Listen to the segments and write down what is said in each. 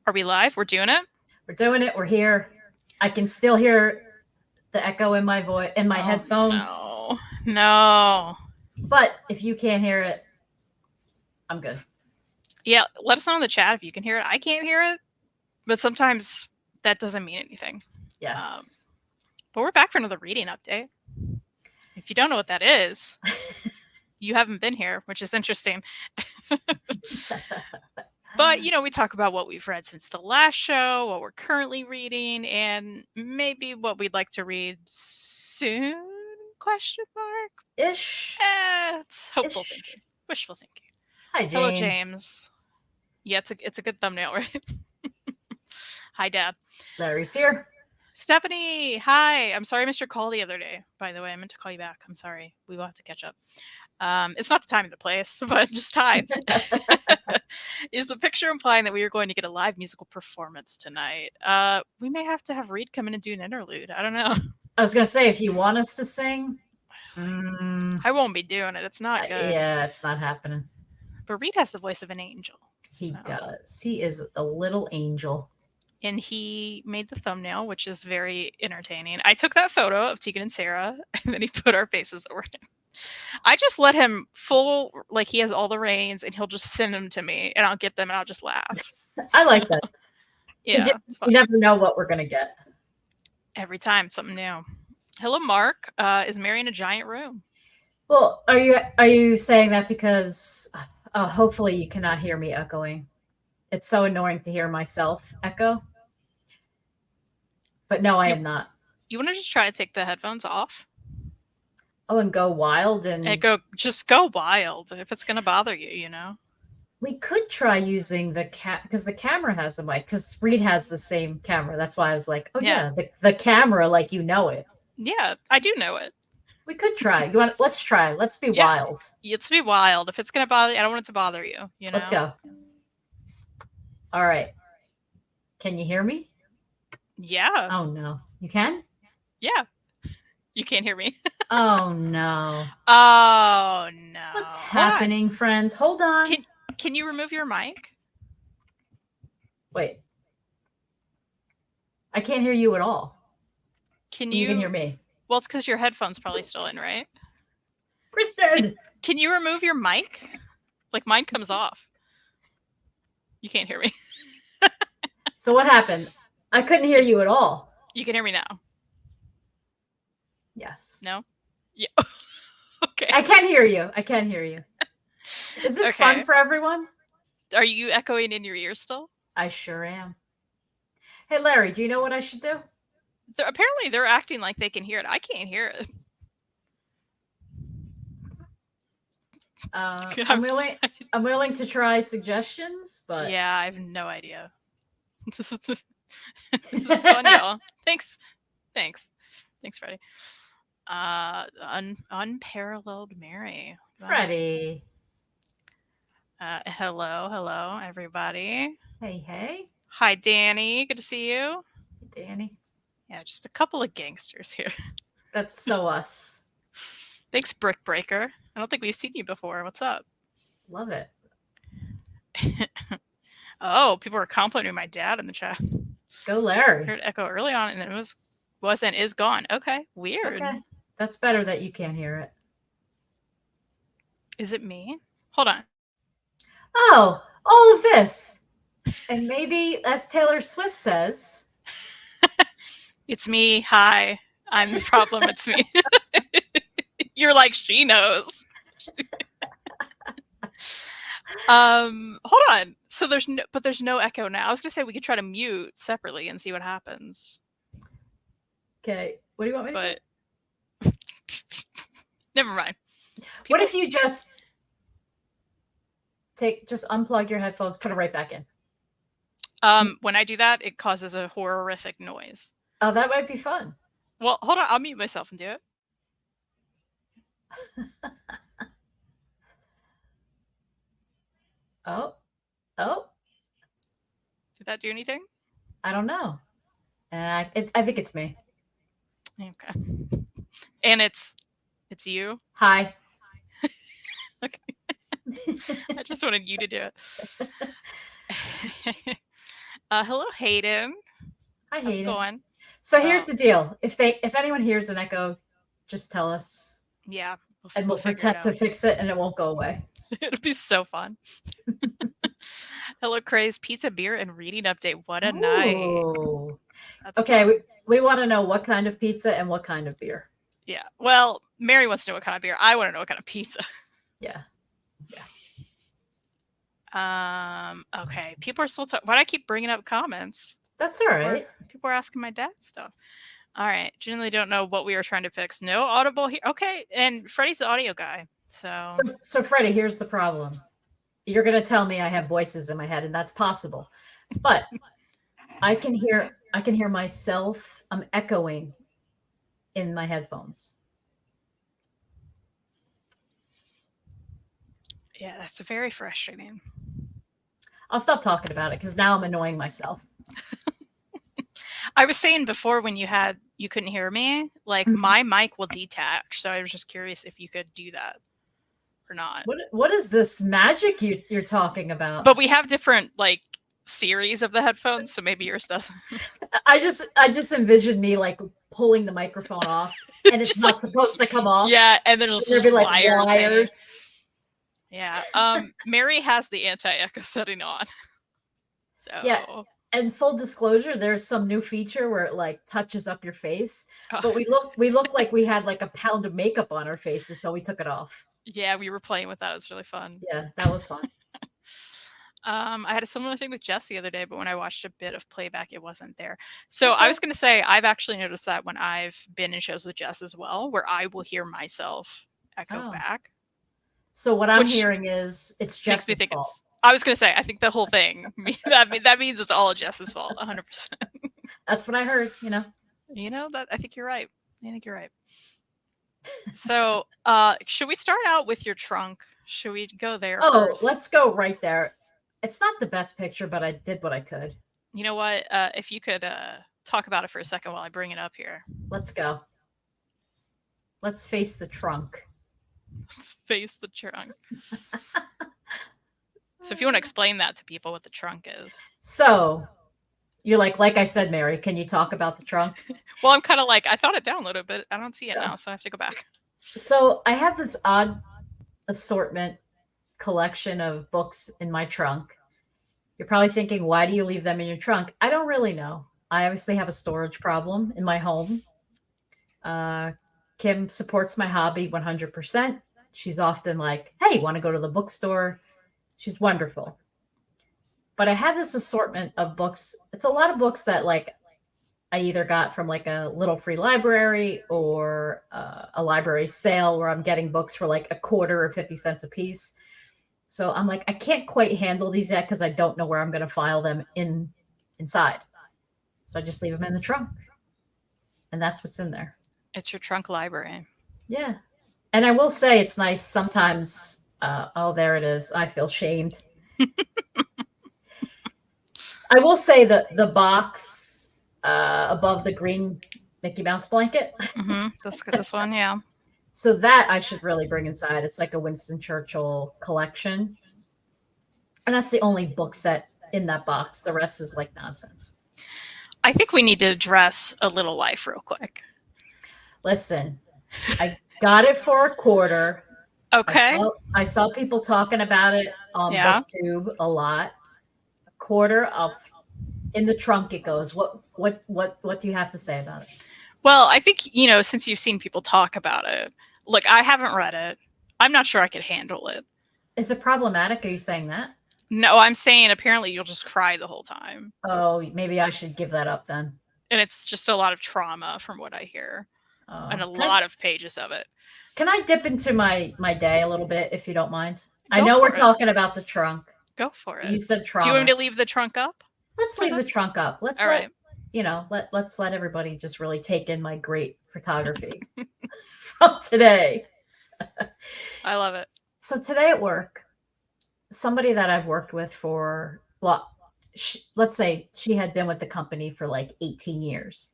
Are we live? We're doing it? We're doing it. We're here. I can still hear the echo in my voice in my Oh, headphones. no. No. But if you can't hear it, I'm good. Yeah, let us know in the chat if you can hear it. I can't hear it, but sometimes that doesn't mean anything. Yes. But we're back for another reading update. If you don't know what that is, you haven't been here, which is interesting. But, we talk about what we've read since the last show, what we're currently reading, and maybe what we'd like to read soon? Question mark? Ish. It's hopeful Ish. thinking. Wishful thinking. Hi, James. Hello, James. Yeah, it's a good thumbnail, right? Hi, Dad. Larry's here. Stephanie, hi. I'm sorry I missed your call the other day, by the way. I meant to call you back. I'm sorry. We will have to catch up. It's not the time and the place, but just hi. Is the picture implying that we are going to get a live musical performance tonight? We may have to have Reed come in and do an interlude. I don't know. I was going to say, if you want us to sing, I won't be doing it. It's not good. Yeah, it's not happening. But Reed has the voice of an angel. He does. He is a little angel. And he made the thumbnail, which is very entertaining. I took that photo of Tegan and Sarah, and then he put our faces over it. I just let him like he has all the reins, and he'll just send them to me, and I'll get them, and I'll just laugh. I like that. Yeah, you never know what we're going to get. Every time, something new. Hello, Mark. Is Mary in a giant room? Well, are you saying that because hopefully you cannot hear me echoing? It's so annoying to hear myself echo. But no, I am not. You want to just try to take the headphones off? Oh, and go wild and just go wild if it's going to bother you, We could try using the because the camera has a mic, because Reed has the same camera. That's why I was like, oh yeah, the camera, like it. Yeah, I do know it. We could try. Let's try. Let's be wild. Let's be wild. If it's going to bother you, I don't want it to bother you, Let's go. All right. Can you hear me? Yeah. Oh no. You can? Yeah. You can't hear me. Oh no. Oh no. What's happening, friends? Hold on. Can you remove your mic? Wait. I can't hear you at all. You can hear me? Well, it's because your headphone's probably still in, right? Kristen! Can you remove your mic? Like mine comes off. You can't hear me. So what happened? I couldn't hear you at all. You can hear me now. Yes. No? Yeah. Okay. I can hear you. I can hear you. Is this fun for everyone? Are you echoing in your ears still? I sure am. Hey, Larry, do you know what I should do? Apparently they're acting like they can hear it. I can't hear it. I'm willing to try suggestions, but yeah, I have no idea. This is fun, y'all. Thanks, Freddie. Unparalleled Mary. Freddie. Hello, everybody. Hey. Hi, Danny. Good to see you. Hey, Danny. Yeah, just a couple of gangsters here. That's so us. Thanks, Brick Breaker. I don't think we've seen you before. What's up? Love it. Oh, people were complimenting my dad in the chat. Go, Larry. I heard echo early on, and then it was and is gone. Okay, weird. Okay. That's better that you can't hear it. Is it me? Hold on. Oh, all of this. And maybe, as Taylor Swift says, it's me. Hi. I'm the problem. It's me. You're like, she knows. Hold on. So there's no echo now. I was gonna say we could try to mute separately and see what happens. Okay. What do you want me to do? Never mind. What if you just unplug your headphones, put them right back in? When I do that, it causes a horrific noise. Oh, that might be fun. Well, hold on. I'll mute myself and do it. Oh. Did that do anything? I don't know. I think it's me. Okay. And it's you? Hi. Okay. I just wanted you to do it. Hello, Hayden. Hi, How's it Hayden. going? So here's Oh, the deal. If anyone hears an echo, just tell us yeah, and we'll we'll figure it pretend to out. fix it and it won't go away. It'll be so fun. Hello, Craze. Pizza, beer, and reading update. What a night. Oh. That's Okay, fun. we want to know what kind of pizza and what kind of beer. Yeah. Well, Mary wants to know what kind of beer. I want to know what kind of pizza. Yeah. Okay. People are still talking. Why do I keep bringing up comments? That's all right. People are asking my dad stuff. All right. Generally don't know what we are trying to fix. No audible here. Okay. And Freddie's the audio guy. So Freddie, here's the problem. You're going to tell me I have voices in my head, and that's possible. But I can hear myself. I'm echoing in my headphones. yeah, that's very frustrating. I'll stop talking about it because now I'm annoying myself. I was saying before when you couldn't hear me, like my mic will detach. So I was just curious if you could do that or not. What is this magic you're talking about? But we have different like series of the headphones, so maybe yours doesn't. I just envisioned me like pulling the microphone off, and it's not supposed to come off. Yeah, and there's there'd be like wires. Yeah. Mary has the anti-echo setting on. So yeah. And full disclosure, there's some new feature where it like touches up your face, but we look like we had like a pound of makeup on our faces, so we took it off. Yeah, we were playing with that. It was really fun. Yeah, that was fun. I had a similar thing with Jess the other day, but when I watched a bit of playback, it wasn't there. So I was going to say, I've actually noticed that when I've been in shows with Jess as well, where I will hear myself echo back. So what I'm hearing is it's Jess's fault. I was going to say, I think the whole thing, that means it's all Jess's fault, 100%. That's what I heard, that I think you're right. So, should we start out with your trunk? Should we go there first? Let's go right there. It's not the best picture, but I did what I could. You know what? If you could talk about it for a second while I bring it up here. Let's go. Let's face the trunk. Let's face the trunk. So if you want to explain that to people what the trunk is. So you're like I said, Mary, can you talk about the trunk? Well, I'm kind of like, I thought it downloaded, but I don't see it now, so I have to go back. So I have this odd assortment collection of books in my trunk. You're probably thinking, why do you leave them in your trunk? I don't really know. I obviously have a storage problem in my home. Kim supports my hobby 100%. She's often like, hey, want to go to the bookstore? She's wonderful. But I have this assortment of books. It's a lot of books that like I either got from like a little free library or a library sale where I'm getting books for like $1 or 50 cents a piece. So I'm like, I can't quite handle these yet because I don't know where I'm going to file them inside. So I just leave them in the trunk. And that's what's in there. It's your trunk library. Yeah. And I will say it's nice sometimes. There it is. I feel shamed. I will say that the box above the green Mickey Mouse blanket. This one, yeah. So that I should really bring inside. It's like a Winston Churchill collection. And that's the only book set in that box. The rest is like nonsense. I think we need to address A Little Life real quick. Listen, I got it for $1. Okay. I saw people talking about it on BookTube a lot. $1 in the trunk it goes. What do you have to say about it? Well, I think, since you've seen people talk about it, look, I haven't read it. I'm not sure I could handle it. Is it problematic? Are you saying that? No, I'm saying apparently you'll just cry the whole time. Oh, maybe I should give that up then. And it's just a lot of trauma from what I hear. And a lot of pages of it. Can I dip into my day a little bit, if you don't mind? I know we're talking about the trunk. Go for it. You said trauma. Do you want me to leave the trunk up? Let's leave the trunk up. Let's let everybody just really take in my great photography from today. I love it. So today at work, somebody that I've worked with for, let's say she had been with the company for like 18 years.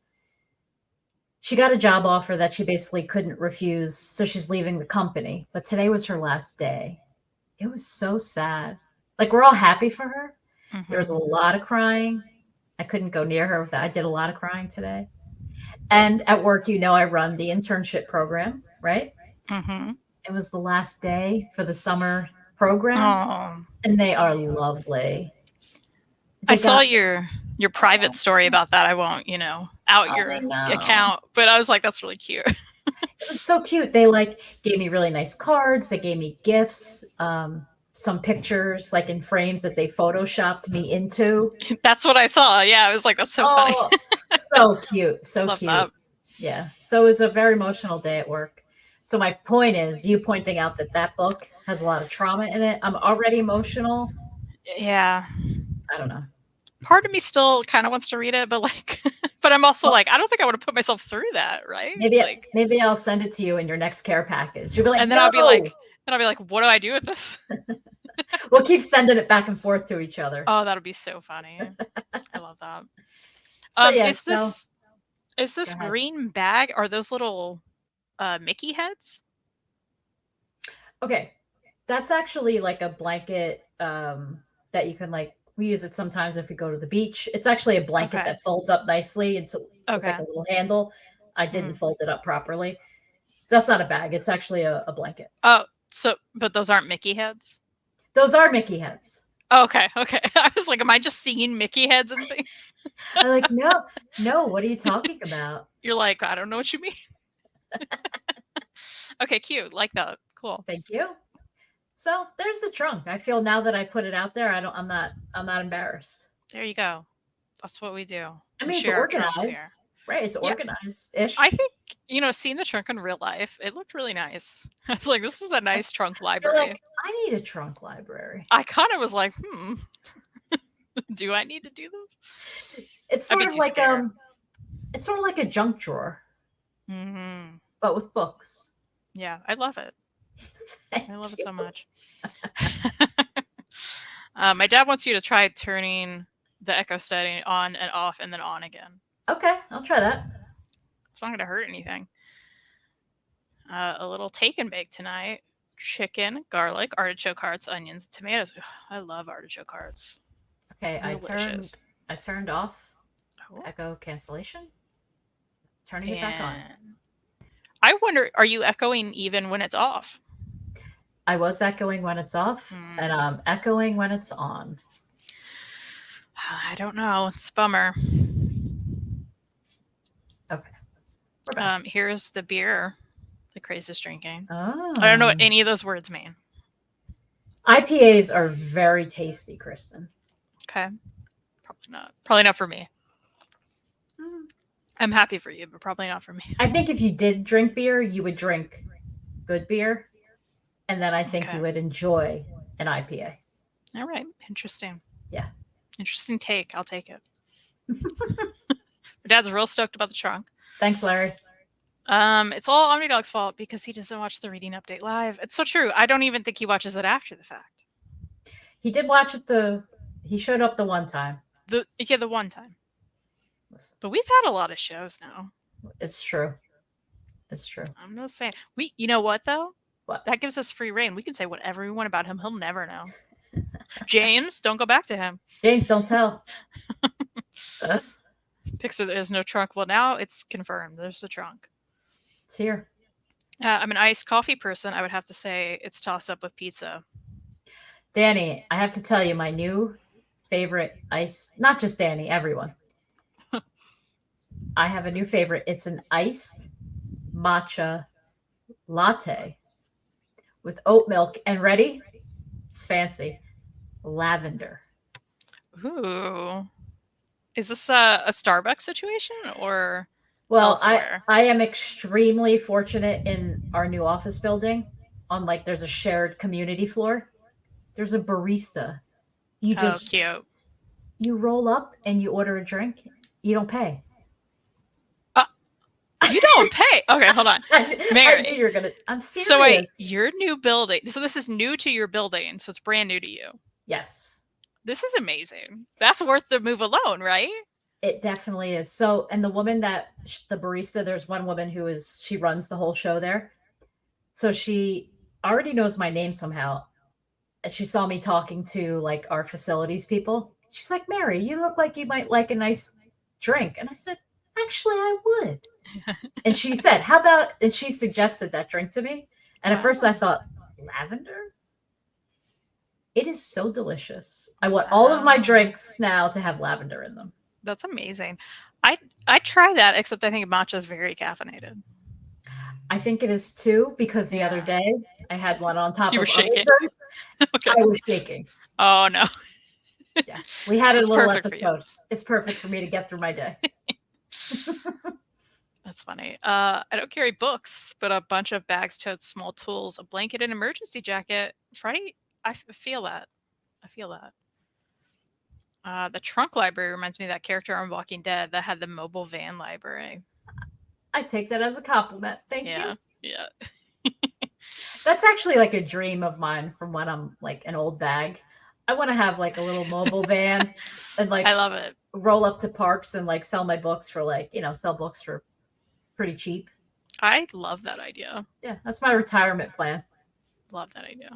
She got a job offer that she basically couldn't refuse, so she's leaving the company. But today was her last day. It was so sad. Like, we're all happy for her. Mm-hmm. There was a lot of crying. I couldn't go near her with that. I did a lot of crying today. And at work, I run the internship program, right? Mm-hmm. It was the last day for the summer program, Oh, and they are lovely. I They saw got your private oh, story about that. I won't, out I your know. account, but I was like, that's really cute. It was so cute. They gave me really nice cards. They gave me gifts, some pictures like in frames that they photoshopped me into. That's what I saw. Yeah, I was like, that's so funny. Oh, so cute. So Love that. cute. Yeah. So it was a very emotional day at work. So my point is, you pointing out that that book has a lot of trauma in it. I'm already emotional. Yeah. I don't know. Part of me still kind of wants to read it, but but I'm also Well, like, I don't think I want to put myself through that, right? maybe Like, maybe I'll send it to you in your next care package. You'll be like, and then I'll be no. like, what do I do with this? We'll keep sending it back and forth to each other. Oh, that'll be so funny. I love that. So yeah. Is So go this ahead. green bag? Are those little Mickey heads? Okay, that's actually like a blanket that you can we use it sometimes if we go to the beach. It's actually a blanket Okay. that folds up nicely with like Okay. a little handle. I didn't Mm. fold it up properly. That's not a bag. It's actually a blanket. Oh, but those aren't Mickey heads. Those are Mickey heads. Okay. Okay. I was like, am I just seeing Mickey heads and things? I'm like, no, no. What are you talking about? You're like, I don't know what you mean. Okay, cute. Like that. Cool. Thank you. So there's the trunk. I feel now that I put it out there, I'm not embarrassed. There you go. That's what we do. I We mean, it's share our trunks organized, here. right? It's Yeah. organized I ish. think, seeing the trunk in real life, it looked really nice. I was like, this is a nice trunk You're library. like, I need a trunk library. I kind of was like, do I need to do this? It's I'd sort be of too like scared. it's sort of like a junk drawer, Mm-hmm. but with books. Yeah, I love it. Thank I love it you. so much. My dad wants you to try turning the Echo Study on and off and then on again. Okay, I'll try that. It's not going to hurt anything. A little take and bake tonight. Chicken, garlic, artichoke hearts, onions, tomatoes. Ugh, I love artichoke hearts. Okay, Delicious. I turned off Oh. echo cancellation. Turning it back on. I wonder, are you echoing even when it's off? I was echoing when it's off, and I'm echoing when it's on. I don't know. It's a bummer. Okay. Here's the beer the Craze is drinking. Oh. I don't know what any of those words mean. IPAs are very tasty, Kristen. Okay. Probably not. Probably not for me. I'm happy for you, but probably not for me. I think if you did drink beer, you would drink good beer, and then I think Okay. you would enjoy an IPA. All right. Interesting. Yeah. Interesting take. I'll take it. My dad's real stoked about the trunk. Thanks, Larry. It's all OmniDog's fault because he doesn't watch the reading update live. It's so true. I don't even think he watches it after the fact. He did watch it. He showed up the one time. The one time. Listen, But we've had a lot of shows now. it's true. It's true. I'm just saying. You know what though? What? That gives us free reign. We can say whatever we want about him. He'll never know. James, don't go back to him. James, don't tell. Pixar, there is no trunk. Well, now it's confirmed. There's the trunk. It's here. I'm an iced coffee person. I would have to say it's toss up with pizza. Danny, I have to tell you my new favorite ice. Not just Danny, everyone. I have a new favorite. It's an iced matcha latte with oat milk and ready. It's fancy. Lavender. Ooh. Is this a Starbucks situation or Well, elsewhere? I am extremely fortunate in our new office building. On there's a shared community floor. There's a barista. You just cute. you roll up and you order a drink. You don't pay. You don't pay. Okay, hold on. Mary, I knew you were gonna. I'm serious. So wait, your new building. So this is new to your building. So it's brand new to you. Yes. This is amazing. That's worth the move alone, right? It definitely is. So, and the woman the barista, there's one woman she runs the whole show there. So she already knows my name somehow. And she saw me talking to our facilities people. She's like, Mary, you look like you might like a nice drink. And I said, actually, I would. And she said, how about, and she suggested that drink to me. And at first I Wow. thought, lavender? It is so delicious. I want all of my Wow. drinks now to have lavender in them. That's amazing. I I try that, except I think matcha is very caffeinated. I think it is too, because the other Yeah. day I had one on top You were of other shaking. drinks. Okay. I was shaking. Oh no. Yeah. We had So a it's little perfect for you. episode. It's perfect for me to get through my day. That's funny. I don't carry books, but a bunch of bags, totes, small tools, a blanket, and emergency jacket. Freddie, feel that. I feel that. The trunk library reminds me of that character on Walking Dead that had the mobile van library. I take that as a compliment. Thank you. Yeah, yeah. That's actually like a dream of mine from when I'm like an old bag. I want to have like a little mobile van and I like love it. roll up to parks and like sell my books for like, sell books for pretty cheap. I love that idea. Yeah, that's my retirement plan. Love that idea.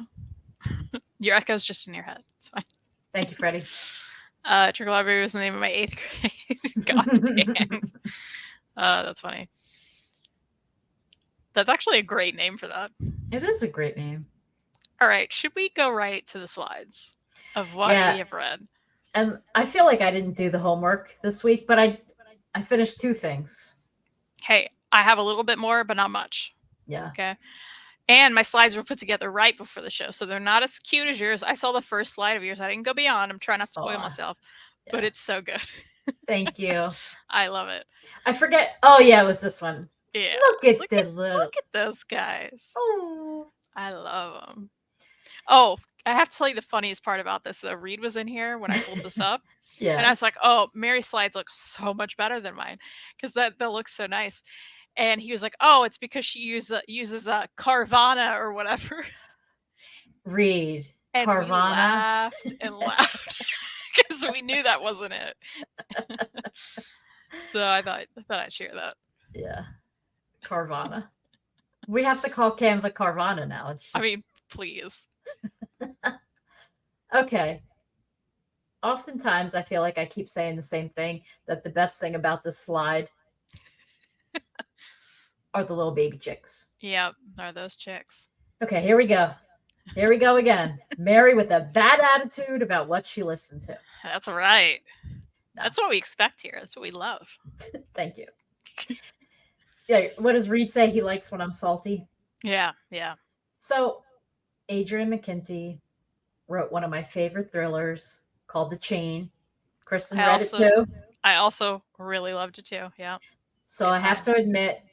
Your echo's just in your head. It's fine. Thank you, Freddie. Trickle Library was the name of my 8th grade goth band. That's funny. That's actually a great name for that. It is a great name. All right, should we go right to the slides of what Yeah, we have read? and I feel like I didn't do the homework this week, but I finished 2 things. Hey, I have a little bit more, but not much. Yeah. Okay. And my slides were put together right before the show, so they're not as cute as yours. I saw the first slide of yours. I didn't go beyond. I'm trying not to spoil Aw, myself, but yeah. it's so good. Thank you. I love it. I forget. Oh yeah, it was this one. Yeah. Look at the little. Look at those guys. Oh. I love them. Oh, I have to tell you the funniest part about this. Though Reed was in here when I pulled this up, and I Yeah. was like, "Oh, Mary's slides look so much better than mine because that looks so nice." And he was like, "Oh, it's because she uses a Carvana or whatever." Reed. And we Carvana. laughed and laughed because we knew that wasn't it. So I thought I'd share that. Yeah. Carvana. We have to call Canva Carvana now. It's just I mean, please. okay. Oftentimes I feel like I keep saying the same thing, that the best thing about this slide are the little baby chicks. Yep, are those chicks. Okay, here we go. Here we go again. Mary with a bad attitude about what she listened to. That's right. No. That's what we expect here. That's what we love. Thank you. Yeah, what does Reed say? He likes when I'm salty. Yeah, yeah. So, Adrian McKinty wrote one of my favorite thrillers called The Chain. Kristen read it too. I also really loved it too. Yeah. So I have to admit,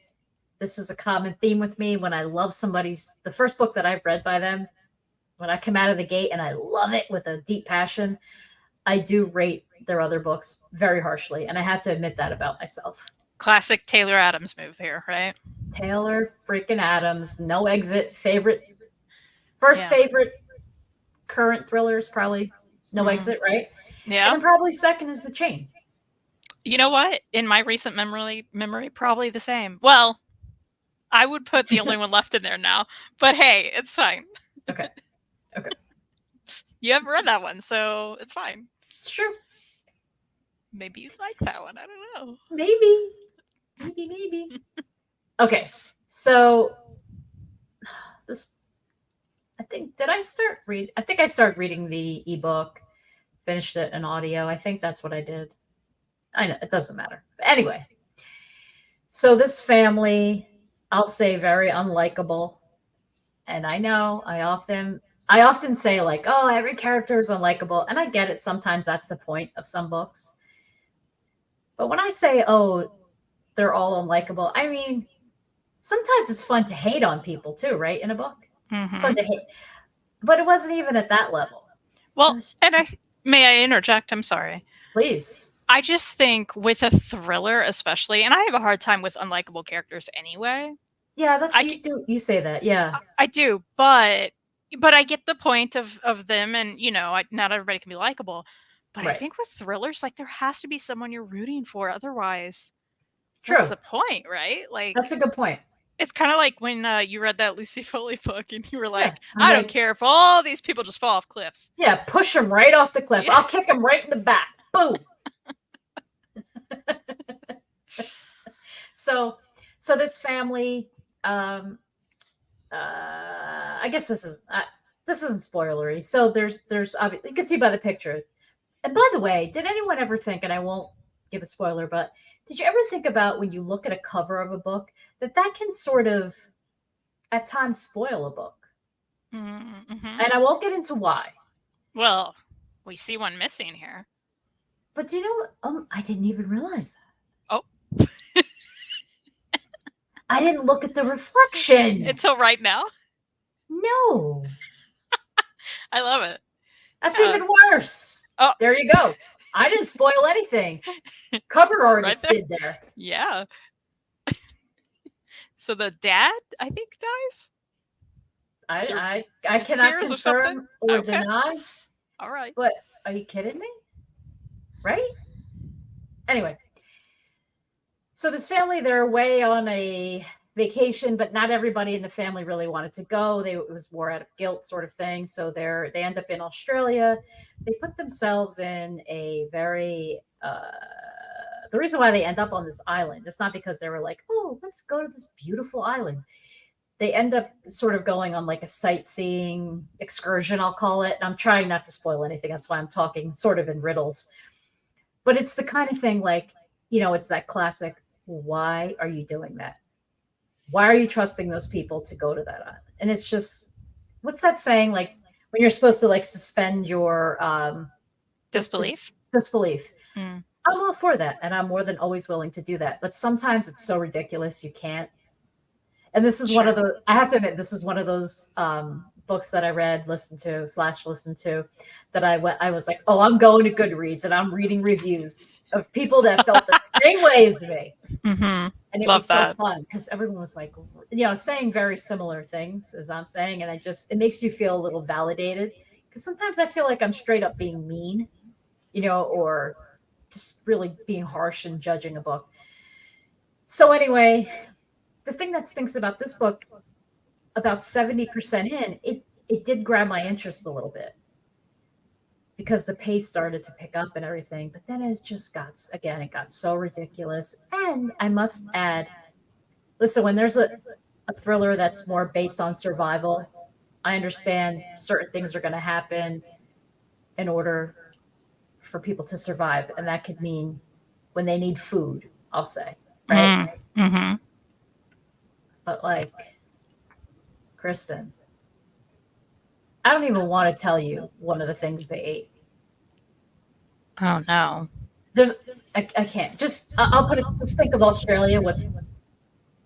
this is a common theme with me when I love the first book that I've read by them, when I come out of the gate and I love it with a deep passion, I do rate their other books very harshly. And I have to admit that about myself. Classic Taylor Adams move here, right? Taylor freaking Adams, No Exit, favorite current thrillers, probably No Exit, right? Yeah. And then probably second is The Chain. You know what? In my recent memory, probably the same. Well, I would put The Only One Left in there now, but hey, it's fine. Okay. You haven't read that one, so it's fine. It's true. Maybe you like that one. I don't know. Maybe. Okay, so this, I think I started reading the ebook, finished it in audio. I think that's what I did. I know it doesn't matter. But anyway, so this family, I'll say very unlikable. And I know I often say like, oh, every character is unlikable. And I get it. Sometimes that's the point of some books. But when I say, oh, they're all unlikable, I mean, sometimes it's fun to hate on people too, right? In a book. Mm-hmm. It's fun to hate. But it wasn't even at that level. Well, may I interject? I'm sorry. Please. I just think with a thriller, especially, and I have a hard time with unlikable characters anyway. Yeah, you say that. Yeah. I do, but I get the point of them, and not everybody can be likable. But right. I think with thrillers, like there has to be someone you're rooting for, otherwise, what's the point, right? Like that's a good point. It's kind of like when you read that Lucy Foley book and you were Yeah, like, I'm I don't like, care if all these people just fall off cliffs. yeah, push him right off the cliff. Yeah. I'll kick him right in the back. Boom. So, so this family, I guess this isn't spoilery. So there's you can see by the picture. And by the way, did anyone ever think? And I won't give a spoiler, but did you ever think about when you look at a cover of a book that that can sort of at times spoil a book? Mm-hmm. And I won't get into why. Well, we see one missing here. But do you know what? I didn't even realize that. Oh. I didn't look at the reflection. Until right now. No. I love it. That's Yeah. even worse. Oh. There you go. I didn't spoil anything. Cover artist right did there. Yeah. So the dad, I think, dies. I cannot Disappears or something? confirm or Okay. deny. All right. But are you kidding me? Right? Anyway, so this family, they're away on a vacation, but not everybody in the family really wanted to go. It was more out of guilt sort of thing. So they end up in Australia. They put themselves in a very the reason why they end up on this island, it's not because they were like, oh, let's go to this beautiful island. They end up sort of going on like a sightseeing excursion, I'll call it. And I'm trying not to spoil anything. That's why I'm talking sort of in riddles. But it's the kind of thing like, it's that classic, why are you doing that? Why are you trusting those people to go to that island? And it's just, what's that saying? Like when you're supposed to like suspend your disbelief. Disbelief. Mm. I'm all for that. And I'm more than always willing to do that. But sometimes it's so ridiculous you can't. And this is one of the, I have to admit, this is one of those books that I read, listened to that I was like, oh, I'm going to Goodreads and I'm reading reviews of people that felt the same way as me. Mm-hmm. And it was so fun because everyone was like, saying very similar things as I'm saying. And it makes you feel a little validated because sometimes I feel like I'm straight up being mean, or just really being harsh and judging a book. So anyway, the thing that stinks about this book, about 70% in, it did grab my interest a little bit because the pace started to pick up and everything. But then it got so ridiculous. And I must add, listen, when there's a thriller that's more based on survival, I understand certain things are going to happen in order for people to survive. And that could mean when they need food, I'll say, right? Mm-hmm. But like, Kristen, I don't even want to tell you one of the things they ate. Oh no. I can't. I'll put it, just think of Australia. What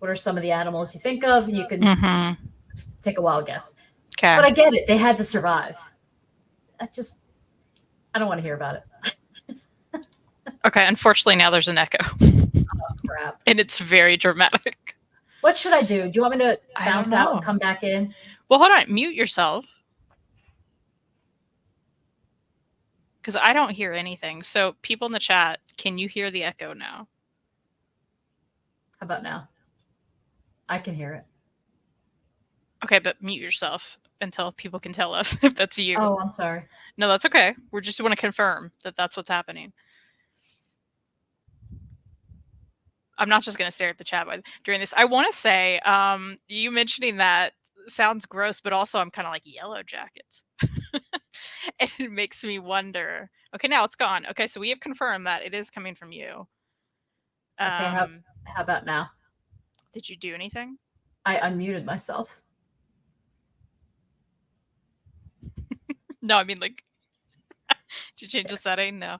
are some of the animals you think of? And you can take a wild guess. Okay. But I get it. They had to survive. I don't want to hear about it. Okay. Unfortunately, now there's an echo. Oh, crap. And it's very dramatic. What should I do? Do you want me to bounce out and come back in? Well, hold on. Mute yourself. Because I don't hear anything. So people in the chat, can you hear the echo now? How about now? I can hear it. Okay, but mute yourself until people can tell us if that's you. Oh, I'm sorry. No, that's okay. We just want to confirm that that's what's happening. I'm not just going to stare at the chat during this. I want to say, you mentioning that sounds gross, but also I'm kind of like Yellow Jackets. And it makes me wonder. Okay, now it's gone. Okay, so we have confirmed that it is coming from you. Okay, how about now? Did you do anything? I unmuted myself. No, I mean like, did you change the setting? No.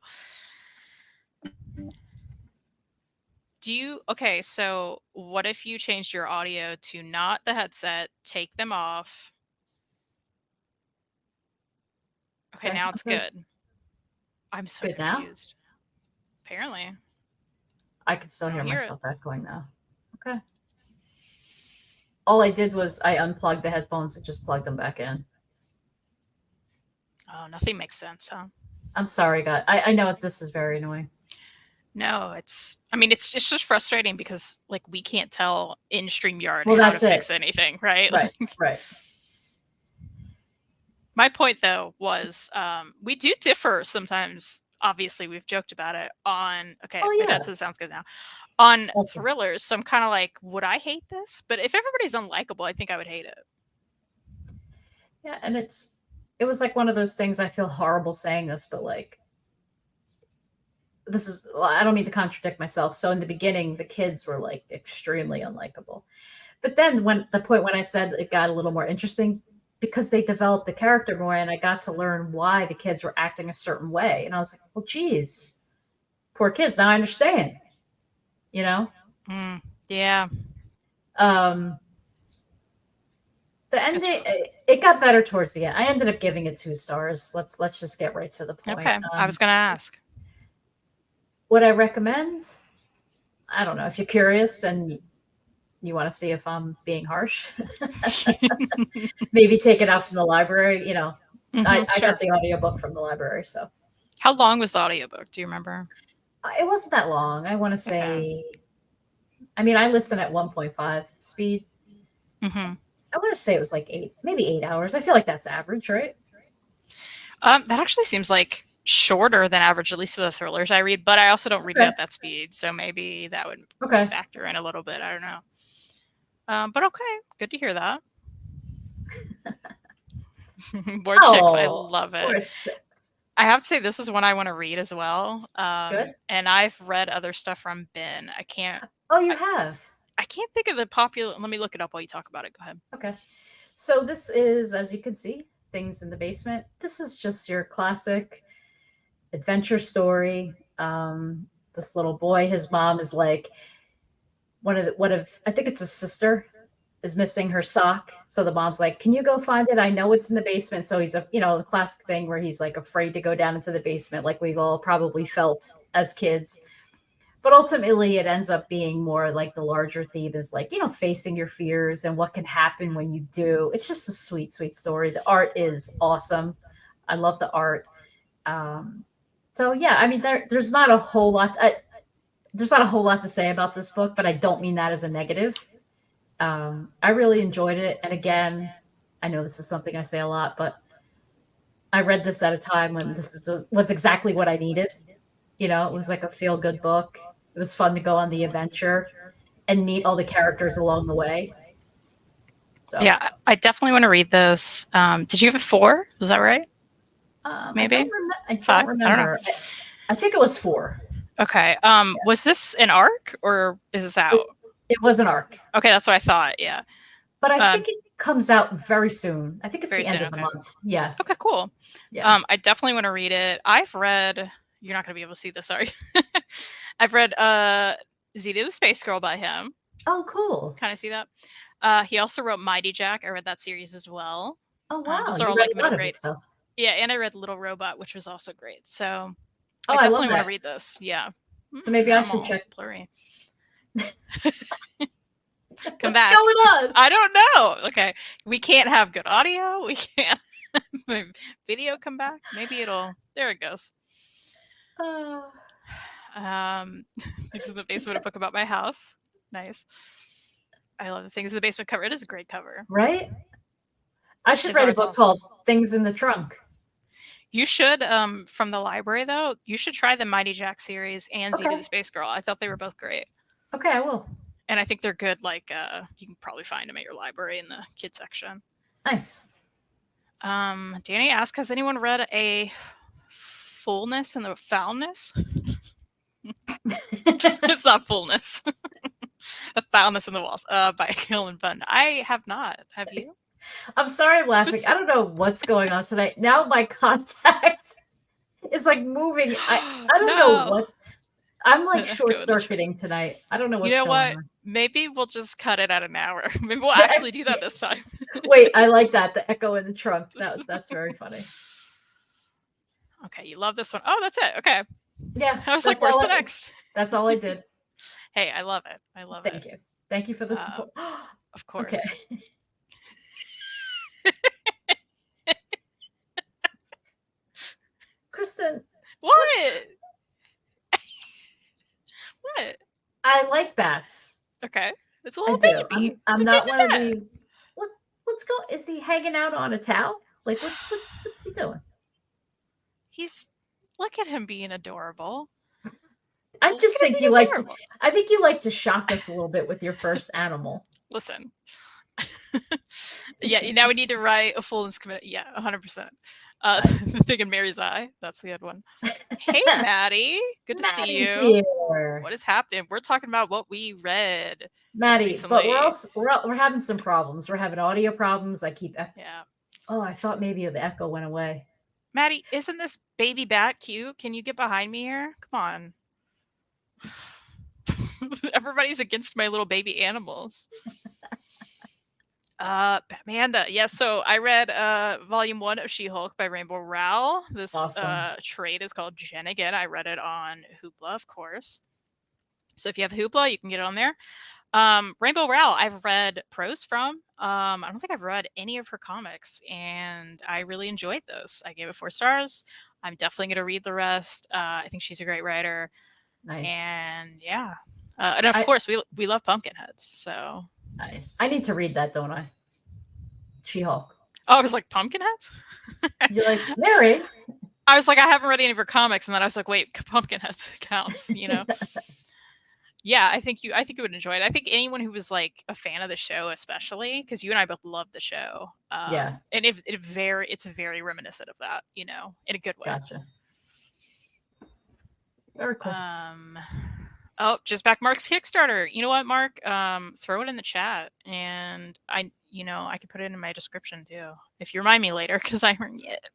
Okay, so what if you changed your audio to not the headset, take them off? Okay, now it's good. I'm so confused. Now? Apparently. I can still hear myself echoing now. Okay. All I did was I unplugged the headphones and just plugged them back in. Oh, nothing makes sense, huh? I'm sorry, God. I know this is very annoying. No, I mean, it's just frustrating because like we can't tell in StreamYard Well, how to that's it. fix anything, right? Right, Like, right. my point though was we do differ sometimes. Obviously, we've joked about it on. Okay, Oh my dad yeah, says it sounds good now. On awesome. thrillers, so I'm kind of like, would I hate this? But if everybody's unlikable, I think I would hate it. Yeah, and it was like one of those things. I feel horrible saying this, but like this is well, I don't mean to contradict myself. So in the beginning, the kids were like extremely unlikable. But then when the point when I said it got a little more interesting because they developed the character more and I got to learn why the kids were acting a certain way. And I was like, well, geez, poor kids. Now I understand, you know? Yeah, Um, the it's ending, rough. it got better towards the end. I ended up giving it 2 stars. Let's just get right to the point. Okay, I was gonna ask. Would I recommend? I don't know. If you're curious and you want to see if I'm being harsh, maybe take it out from the library. You know, I got Sure. the audiobook from the library, so How long was the audiobook? Do you remember? it wasn't that long. I want to Okay. say, I mean, I listen at 1.5 speed. hmm I want to say it was like maybe 8 hours. I feel like that's average, right? That actually seems like shorter than average, at least for the thrillers I read. But I also don't read it Okay. at that speed, so maybe that would Okay. factor in a little bit. I don't know. But okay, good to hear that. Board chicks, I Oh, love it. poor chick. I have to say this is one I want to read as well. Good. And I've read other stuff from Ben. Oh, you I, have. I can't think of the popular. Let me look it up while you talk about it. Go ahead. Okay. So this is, as you can see, Things in the Basement. This is just your classic adventure story. This little boy, his mom is like I think it's his sister is missing her sock. So the mom's like, "Can you go find it? I know it's in the basement." So he's the classic thing where he's like afraid to go down into the basement, like we've all probably felt as kids. But ultimately, it ends up being more like the larger theme is like, facing your fears and what can happen when you do. It's just a sweet, sweet story. The art is awesome. I love the art. Um, so yeah, I mean, there's not a whole lot. There's not a whole lot to say about this book, but I don't mean that as a negative. I really enjoyed it, and again, I know this is something I say a lot, but I read this at a time when was exactly what I needed. It was like a feel good book. It was fun to go on the adventure and meet all the characters along the way. So Yeah, I definitely want to read this. Did you give it 4? Was that right? I don't Maybe remember. I don't 5. I don't know. remember. I think it was 4. Okay. Was this an arc or is this It, out? it was an arc, Okay, that's what I thought. Yeah. but I Um, think it comes out very soon. I think it's very the end soon. of the Okay. month. Yeah, Okay. Cool. yeah. I definitely want to read it. I've read. You're not going to be able to see this, sorry. I've read Zeta the Space Girl by him. Oh, cool. Kind of see that. He also wrote Mighty Jack. I read that series as well. Oh, wow. Those are You all read like a middle lot of grade. his stuff. Yeah, and I read Little Robot, which was also great. So Oh, I I love definitely want to that. read this. Yeah. So maybe I I'm should all check blurry. Come what's back. going on. I don't know. Okay. We can't have good audio. We can't have video come back. Maybe it'll. There it goes. Uh, Things in the basement, a book about my house. Nice. I love the Things in the Basement cover. It is a great cover. right? I should His write a art's book awesome. called Things in the Trunk. You should, from the library though, you should try the Mighty Jack series and Zeta the Okay. Space Girl. I thought they were both great. Okay, I will. And I think they're good. Like, you can probably find them at your library in the kids section. Nice. Danny asked, has anyone read a Fullness and the Foulness? It's not Fullness. A Foulness in the Walls, by Gillen Bunn. I have not. Have you? I'm sorry I'm laughing. I don't know what's going on tonight. Now my contact is like moving. I don't know No. what. I'm like Go short in the trunk. circuiting tonight. I don't know You what's know going what? on. Maybe we'll just cut it at an hour. Maybe we'll actually do that this time. Wait, I like that. The echo in the trunk. That's very funny. Okay, you love this one. Oh, that's it. Okay. Yeah, I was like, where's the next? that's all I did. Hey, I love it. I love it. Thank you. Thank you for the support. Of course. Okay. Kristen, What? I like bats. Okay. It's a I little do. baby. It's I'm a not baby one of bat. these. What's go? Is he hanging out on a towel? Like what's he doing? He's look at him being adorable. I Look just at him think being you like to. adorable. I think you like to shock us a little bit with your first animal. Listen. Yeah, now we need to write a full and commit. Yeah, 100%. Nice. The thing in Mary's eye. That's we had one. Hey, Maddie. Good to see Maddie's you. here. What is happening? We're talking about what we read Maddie, but we're recently. also we're having some problems. We're having audio problems. I keep. Yeah. Oh, I thought maybe the echo went away. Maddie, isn't this baby bat cute? Can you get behind me here? Come on. Everybody's against my little baby animals. Amanda. Yes, so I read volume 1 of She-Hulk by Rainbow Rowell. This Awesome. trade is called Jen Again. I read it on Hoopla, of course. So if you have Hoopla, you can get it on there. Rainbow Rowell, I've read prose from. I don't think I've read any of her comics, and I really enjoyed those. I gave it 4 stars. I'm definitely going to read the rest. I think she's a great writer. Nice. And yeah. And of I course, we love Pumpkinheads. So. nice. I need to read that, don't I? She-Hulk. Oh, I was like, Pumpkinheads? You're like, Mary. I was like, I haven't read any of her comics, and then I was like, wait, Pumpkinheads counts, you know? Yeah, I think you would enjoy it. I think anyone who was like a fan of the show, especially because you and I both love the show. Yeah. And it's very reminiscent of that, you know, in a good way. Gotcha. Very cool. Oh, just back Mark's Kickstarter. You know what, Mark? Throw it in the chat, and I can put it in my description too if you remind me later because I haven't yet.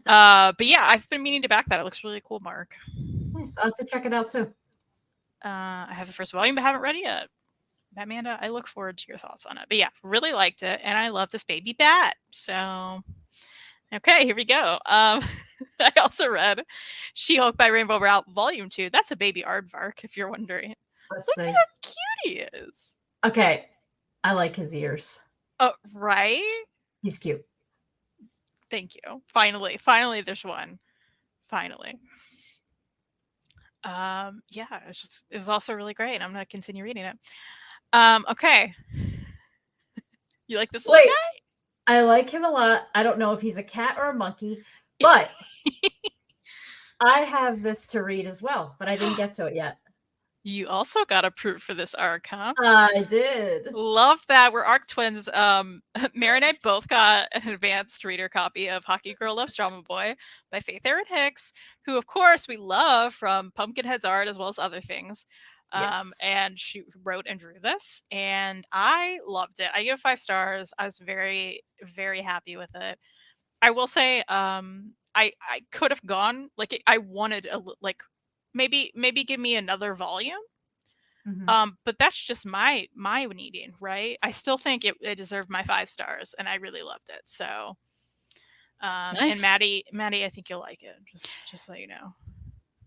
But yeah, I've been meaning to back that. It looks really cool, Mark. Nice. I'll have to check it out too. I have the first volume, but haven't read it yet. Amanda, I look forward to your thoughts on it. But yeah, really liked it, and I love this baby bat. So, okay, here we go. I also read She-Hulk by Rainbow Rowell Volume 2. That's a baby aardvark, if you're wondering. Let's Look see. at how cute he is. Okay. I like his ears. Oh, right? He's cute. Thank you. Finally, there's one. Finally. Yeah, it was also really great. I'm gonna continue reading it. Okay. You like this little Wait, guy? I like him a lot. I don't know if he's a cat or a monkey, but I have this to read as well, but I didn't get to it yet. You also got approved for this arc, huh? I did. Love that. We're arc twins. Mary and I both got an advanced reader copy of Hockey Girl Loves Drama Boy by Faith Erin Hicks, who of course we love from Pumpkinhead's art as well as other things. Yes. And she wrote and drew this, and I loved it. I give it 5 stars. I was very, very happy with it. I will say, I could have gone like I wanted like maybe give me another volume. But that's just my needing, right? I still think it deserved my 5 stars, and I really loved it. So, and Nice. Maddie, I think you'll like it. Just so you know.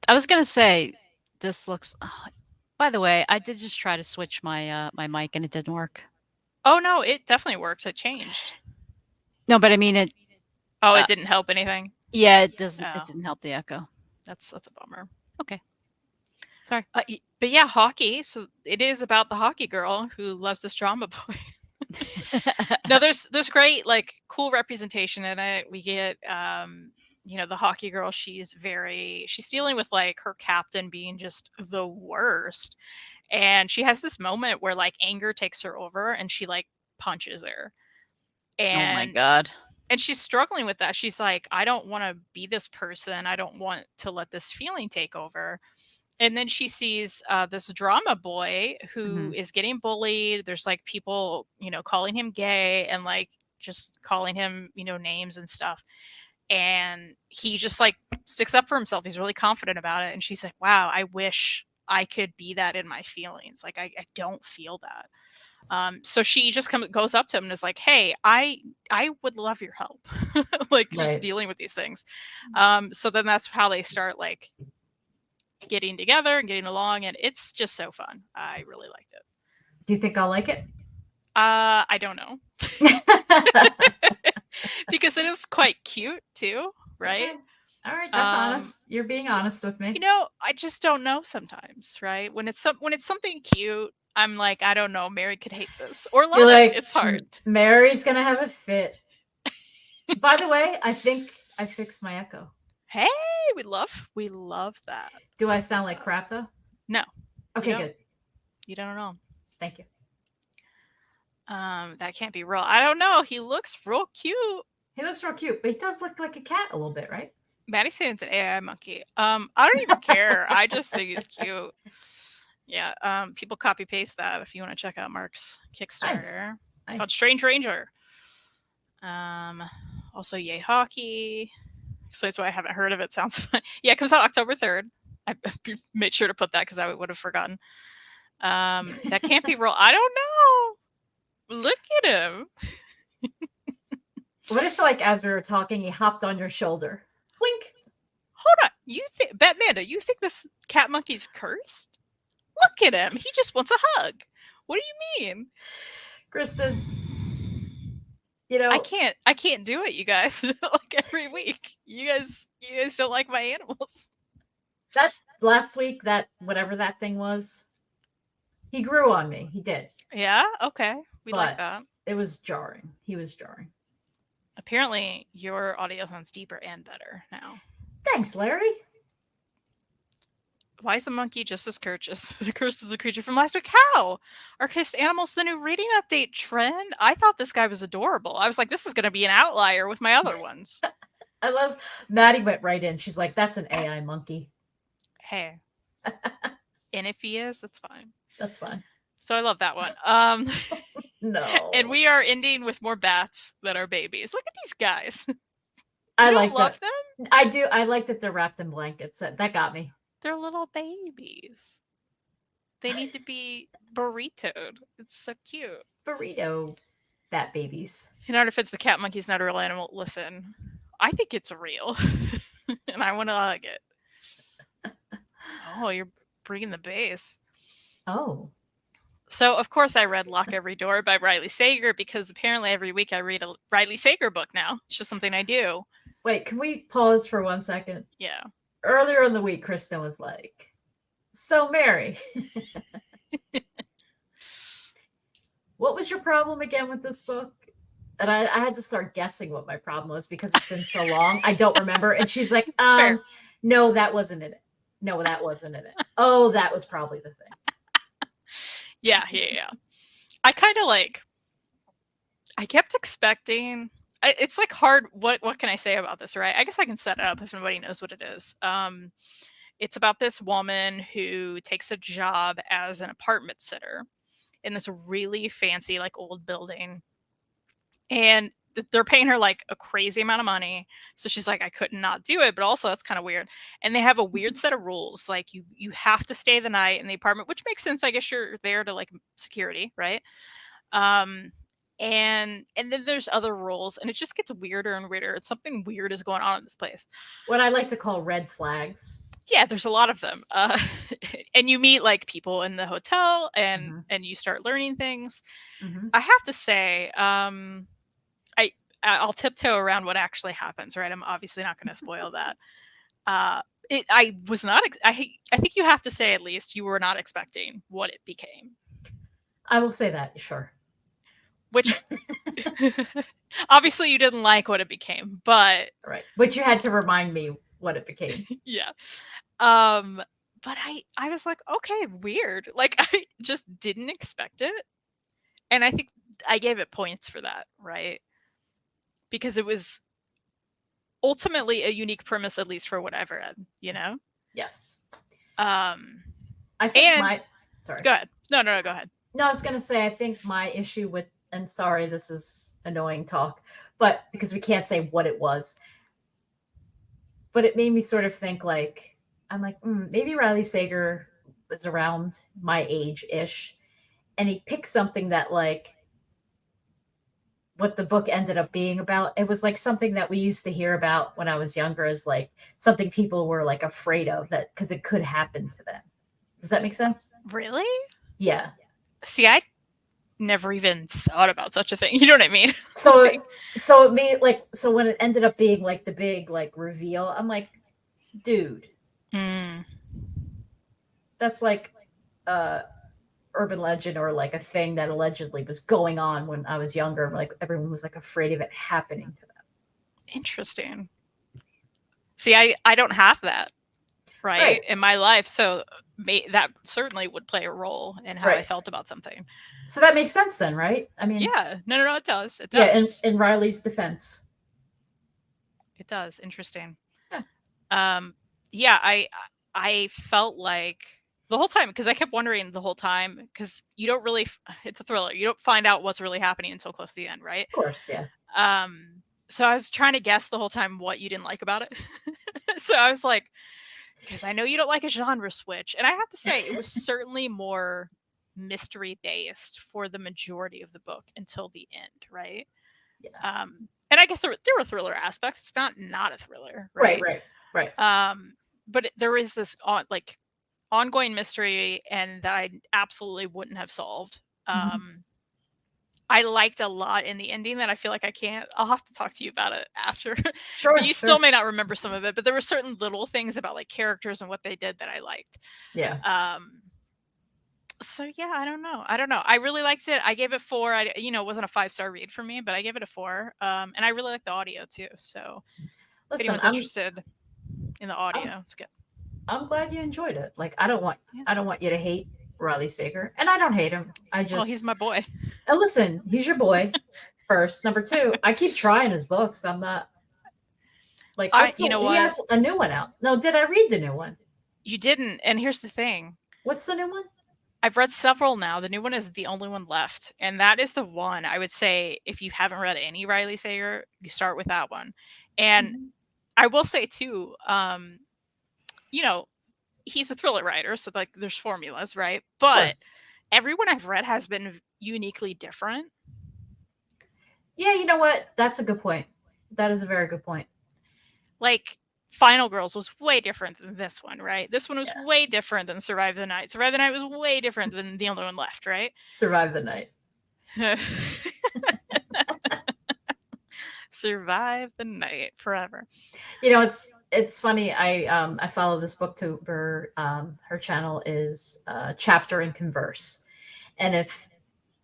I was gonna say this looks. By the way, I did just try to switch my my mic and it didn't work. Oh no, it definitely works. It changed. No, but I mean it. Oh, it didn't help anything. Yeah, it doesn't. Oh. It didn't help the echo. That's a bummer. Okay. Sorry. But yeah, hockey. So it is about the hockey girl who loves this drama boy. No, there's great like cool representation in it. We get the hockey girl, she's dealing with like her captain being just the worst. And she has this moment where like anger takes her over and she like punches her. And oh my god. And she's struggling with that. She's like, I don't want to be this person. I don't want to let this feeling take over. And then she sees this drama boy who is getting bullied. There's like people, calling him gay and like just calling him, names and stuff. And he just like sticks up for himself. He's really confident about it. And she's like, wow, I wish I could be that in my feelings. Like, I don't feel that. So she just goes up to him and is like, hey, I would love your help. Like just dealing with these things. So then that's how they start like getting together and getting along, and it's just so fun. I really liked it. Do you think I'll like it? I don't know. Because it is quite cute too, right? All right, that's honest. You're being honest with me. I just don't know sometimes, right? When it's something cute, I'm like, I don't know, Mary could hate this or love You're it. like, It's hard. Mary's gonna have a fit. By the way, I think I fixed my echo. Hey, we love that. Do I sound like crap though? No. Okay, good. You don't know. Thank you. That can't be real. I don't know. He looks real cute. He looks real cute, but he does look like a cat a little bit, right? Maddie's saying it's an AI monkey. I don't even care. I just think he's cute. Yeah. People copy paste that if you want to check out Mark's Kickstarter called Strange Ranger. Also Yay Hockey. Explains why I haven't heard of it. Sounds fun. Yeah, it comes out October 3rd. I made sure to put that because I would have forgotten. That can't be real. I don't know. Look at him. What if, like, as we were talking, he hopped on your shoulder? Wink. Hold on. You think, Batmanda, you think this cat monkey's cursed? Look at him. He just wants a hug. What do you mean? Kristen, I can't do it, you guys. Like every week. You guys don't like my animals. That last week, that whatever that thing was, he grew on me. He did. Yeah? Okay. We like that. It was jarring. He was jarring. Apparently, your audio sounds deeper and better now. Thanks, Larry. Why is the monkey just as cursed as the creature from last week? How? Are cursed animals the new reading update trend? I thought this guy was adorable. I was like, this is going to be an outlier with my other ones. I love Maddie went right in. She's like, that's an AI monkey. Hey. And if he is, that's fine. That's fine. So I love that one. No. And we are ending with more bats that are babies. Look at these guys. I love them? I do. I like that they're wrapped in blankets. That got me. They're little babies. They need to be burritoed. It's so cute. Burrito bat babies. In order fits the cat monkey's not a real animal. Listen, I think it's real. And I want to hug it. Oh, you're bringing the bass. Oh. So, of course, I read Lock Every Door by Riley Sager because apparently every week I read a Riley Sager book now. It's just something I do. Wait, can we pause for 1 second? Yeah. Earlier in the week, Kristen was like, so Mary, what was your problem again with this book? And I had to start guessing what my problem was because it's been so long. I don't remember. And she's like, no, that wasn't it. No, that wasn't it. Oh, that was probably the thing. Yeah. I kind of I kept expecting, it's like hard. What can I say about this, right? I guess I can set it up if nobody knows what it is. It's about this woman who takes a job as an apartment sitter in this really fancy, like old building. And they're paying her like a crazy amount of money. So she's like, I couldn't not do it, but also that's kind of weird. And they have a weird set of rules. Like you have to stay the night in the apartment, which makes sense. I guess you're there to like security, right? And then there's other rules, and it just gets weirder and weirder. It's something weird is going on in this place. What I like to call red flags. Yeah, there's a lot of them. And you meet like people in the hotel, and you start learning things. I have to say, I'll tiptoe around what actually happens, right? I'm obviously not going to spoil that. I was not. I think you have to say at least you were not expecting what it became. I will say that, sure. Which obviously you didn't like what it became, but right. Which you had to remind me what it became. Yeah. But I was like, okay, weird. Like I just didn't expect it. And I think I gave it points for that, right? Because it was ultimately a unique premise, at least for what I've read, you know? Yes. I think sorry. Go ahead. No, go ahead. No, I was gonna say I think my issue with, and sorry, this is annoying talk, but because we can't say what it was. But it made me sort of think like, I'm like, maybe Riley Sager was around my age-ish, and he picked something that like what the book ended up being about. It was like something that we used to hear about when I was younger as like something people were like afraid of, that because it could happen to them. Does that make sense? Really? Yeah. See, I never even thought about such a thing. You know what I mean? So Like, so it made like so when it ended up being like the big like reveal, I'm like, dude, mm, that's like uh urban legend or like a thing that allegedly was going on when I was younger. Like everyone was like afraid of it happening to them. interesting. See, I don't have that, right, Right, in my life, so that certainly would play a role in how I right. felt about something. So that makes sense then, right? I mean, Yeah, no, no, no, it does. It yeah, does. in Riley's defense. It does. Interesting. Yeah. Um, yeah, I felt like the whole time because I kept wondering the whole time because you don't really. It's a thriller. You don't find out what's really happening until close to the end, right? Of course, yeah. Um, so I was trying to guess the whole time what you didn't like about it. So I was like, because I know you don't like a genre switch, and I have to say it was certainly more mystery based for the majority of the book until the end, right? Yeah. And I guess there were thriller aspects. It's not a thriller, Right, right? right, right. But there is this like ongoing mystery, and that I absolutely wouldn't have solved. Mhm. I liked a lot in the ending that I feel like I can't. I'll have to talk to you about it after, but Sure, you still sure. may not remember some of it. But there were certain little things about like characters and what they did that I liked. Yeah. Um, so yeah, I don't know. I don't know. I really liked it. I gave it 4. It wasn't a 5-star read for me, but I gave it a 4. And I really like the audio too. So if Listen, anyone's interested in the I'm audio, it's good. I'm glad you enjoyed it. Like Yeah. I don't want you to hate Riley Sager, and I don't hate him. I Well, he's just my boy. and listen, he's your boy. First, number two, I keep trying his books. I'm not like I, what's you the know he what? has a new one out. No, did I read the new one? You didn't. And here's the thing. What's the new one? I've read several now. The new one is the only one left, and that is the one I would say if you haven't read any Riley Sager, you start with that one. And Mhm. I will say too, you know, he's a thriller writer, so like there's formulas, right? Of But course. everyone I've read has been uniquely different. Yeah, you know what? That's a good point. That is a very good point. Like Final Girls was way different than this one, right? This one was Yeah. way different than Survive the Night. Survive the Night was way different than the other one left, right? Survive the night. Survive the night forever. You know, it's funny. I follow this booktuber. Her channel is Chapter and Converse. And if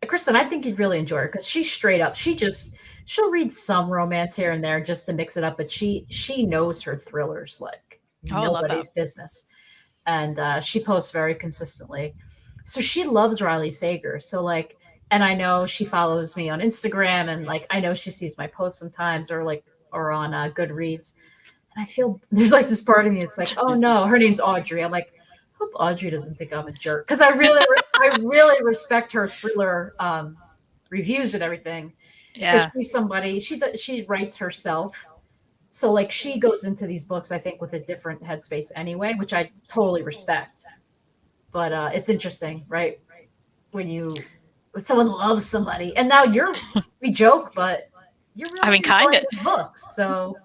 Kristen, I think you'd really enjoy her because she's straight up. She'll read some romance here and there just to mix it up, but she knows her thrillers like Oh, I love that. nobody's business, and she posts very consistently. So she loves Riley Sager. So like, and I know she follows me on Instagram, and like I know she sees my posts sometimes, or on Goodreads. And I feel there's like this part of me. It's like, oh no, her name's Audrey. I'm like, hope Audrey doesn't think I'm a jerk because I really respect her thriller reviews and everything because Yeah. she's somebody she writes herself. So like she goes into these books, I think, with a different headspace anyway, which I totally respect. But it's interesting, right? When someone loves somebody, and now we joke, but you're I really mean, kind enjoying of. his books. So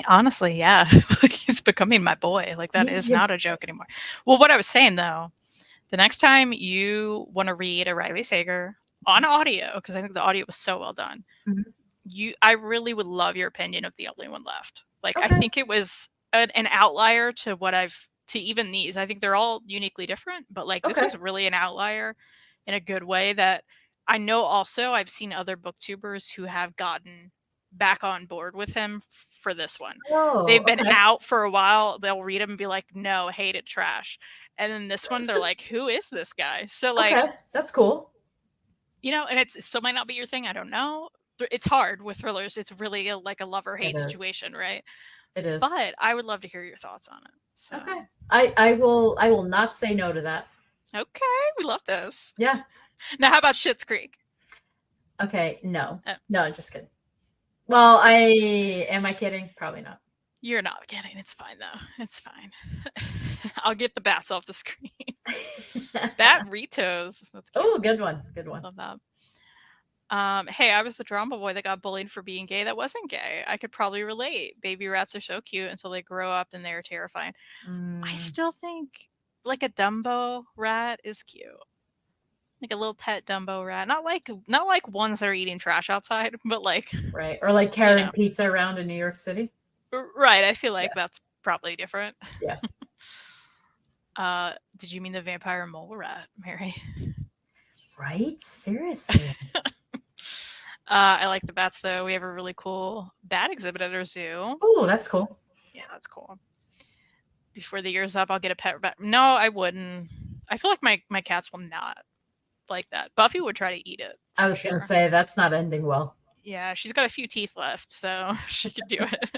Honestly, yeah. Like, he's becoming my boy. Like, that he's is your not a joke anymore. Well, what I was saying though, the next time you want to read a Riley Sager on audio, because I think the audio was so well done, Mhm. I really would love your opinion of The Only One Left. Like, I Okay. think it was an outlier to to even these. I think they're all uniquely different, but like this Okay. was really an outlier in a good way that I know also I've seen other booktubers who have gotten back on board with him for this one. Oh, They've been okay. out for a while, they'll read them and be like, "No, hate it, trash." And then this one they're like, "Who is this guy?" So like, Okay. That's cool. and it still might not be your thing, I don't know. It's hard with thrillers. It's really like a love or It hate is. situation, right? It is. But I would love to hear your thoughts on it. So, Okay. I will not say no to that. okay, we love this. Yeah. Now, how about Schitt's Creek? Okay. No. Oh, No, just kidding. Well, see, am I kidding? Probably not. you're not kidding. It's fine though. It's fine. I'll get the bats off the screen. Bat Ritos. That's cute. Oh, good one. Good one. Love that. Hey, I was the drama boy that got bullied for being gay that wasn't gay. I could probably relate. Baby rats are so cute until they grow up and they're terrifying. I Mm, still think like a Dumbo rat is cute. Like a little pet Dumbo rat. Not like ones that are eating trash outside, but like, Right. Or like carrying pizza around in New York City. right. I feel like Yeah. that's probably different. Yeah. Did you mean the vampire mole rat, Mary? Right? Seriously. I like the bats though. We have a really cool bat exhibit at our zoo. Oh, that's cool. Yeah, that's cool. Before the year's up, I'll get a pet bat. No, I wouldn't. I feel like my cats will not like that. Buffy would try to eat it. I was going to say that's not ending well. Yeah, she's got a few teeth left, so she could do it.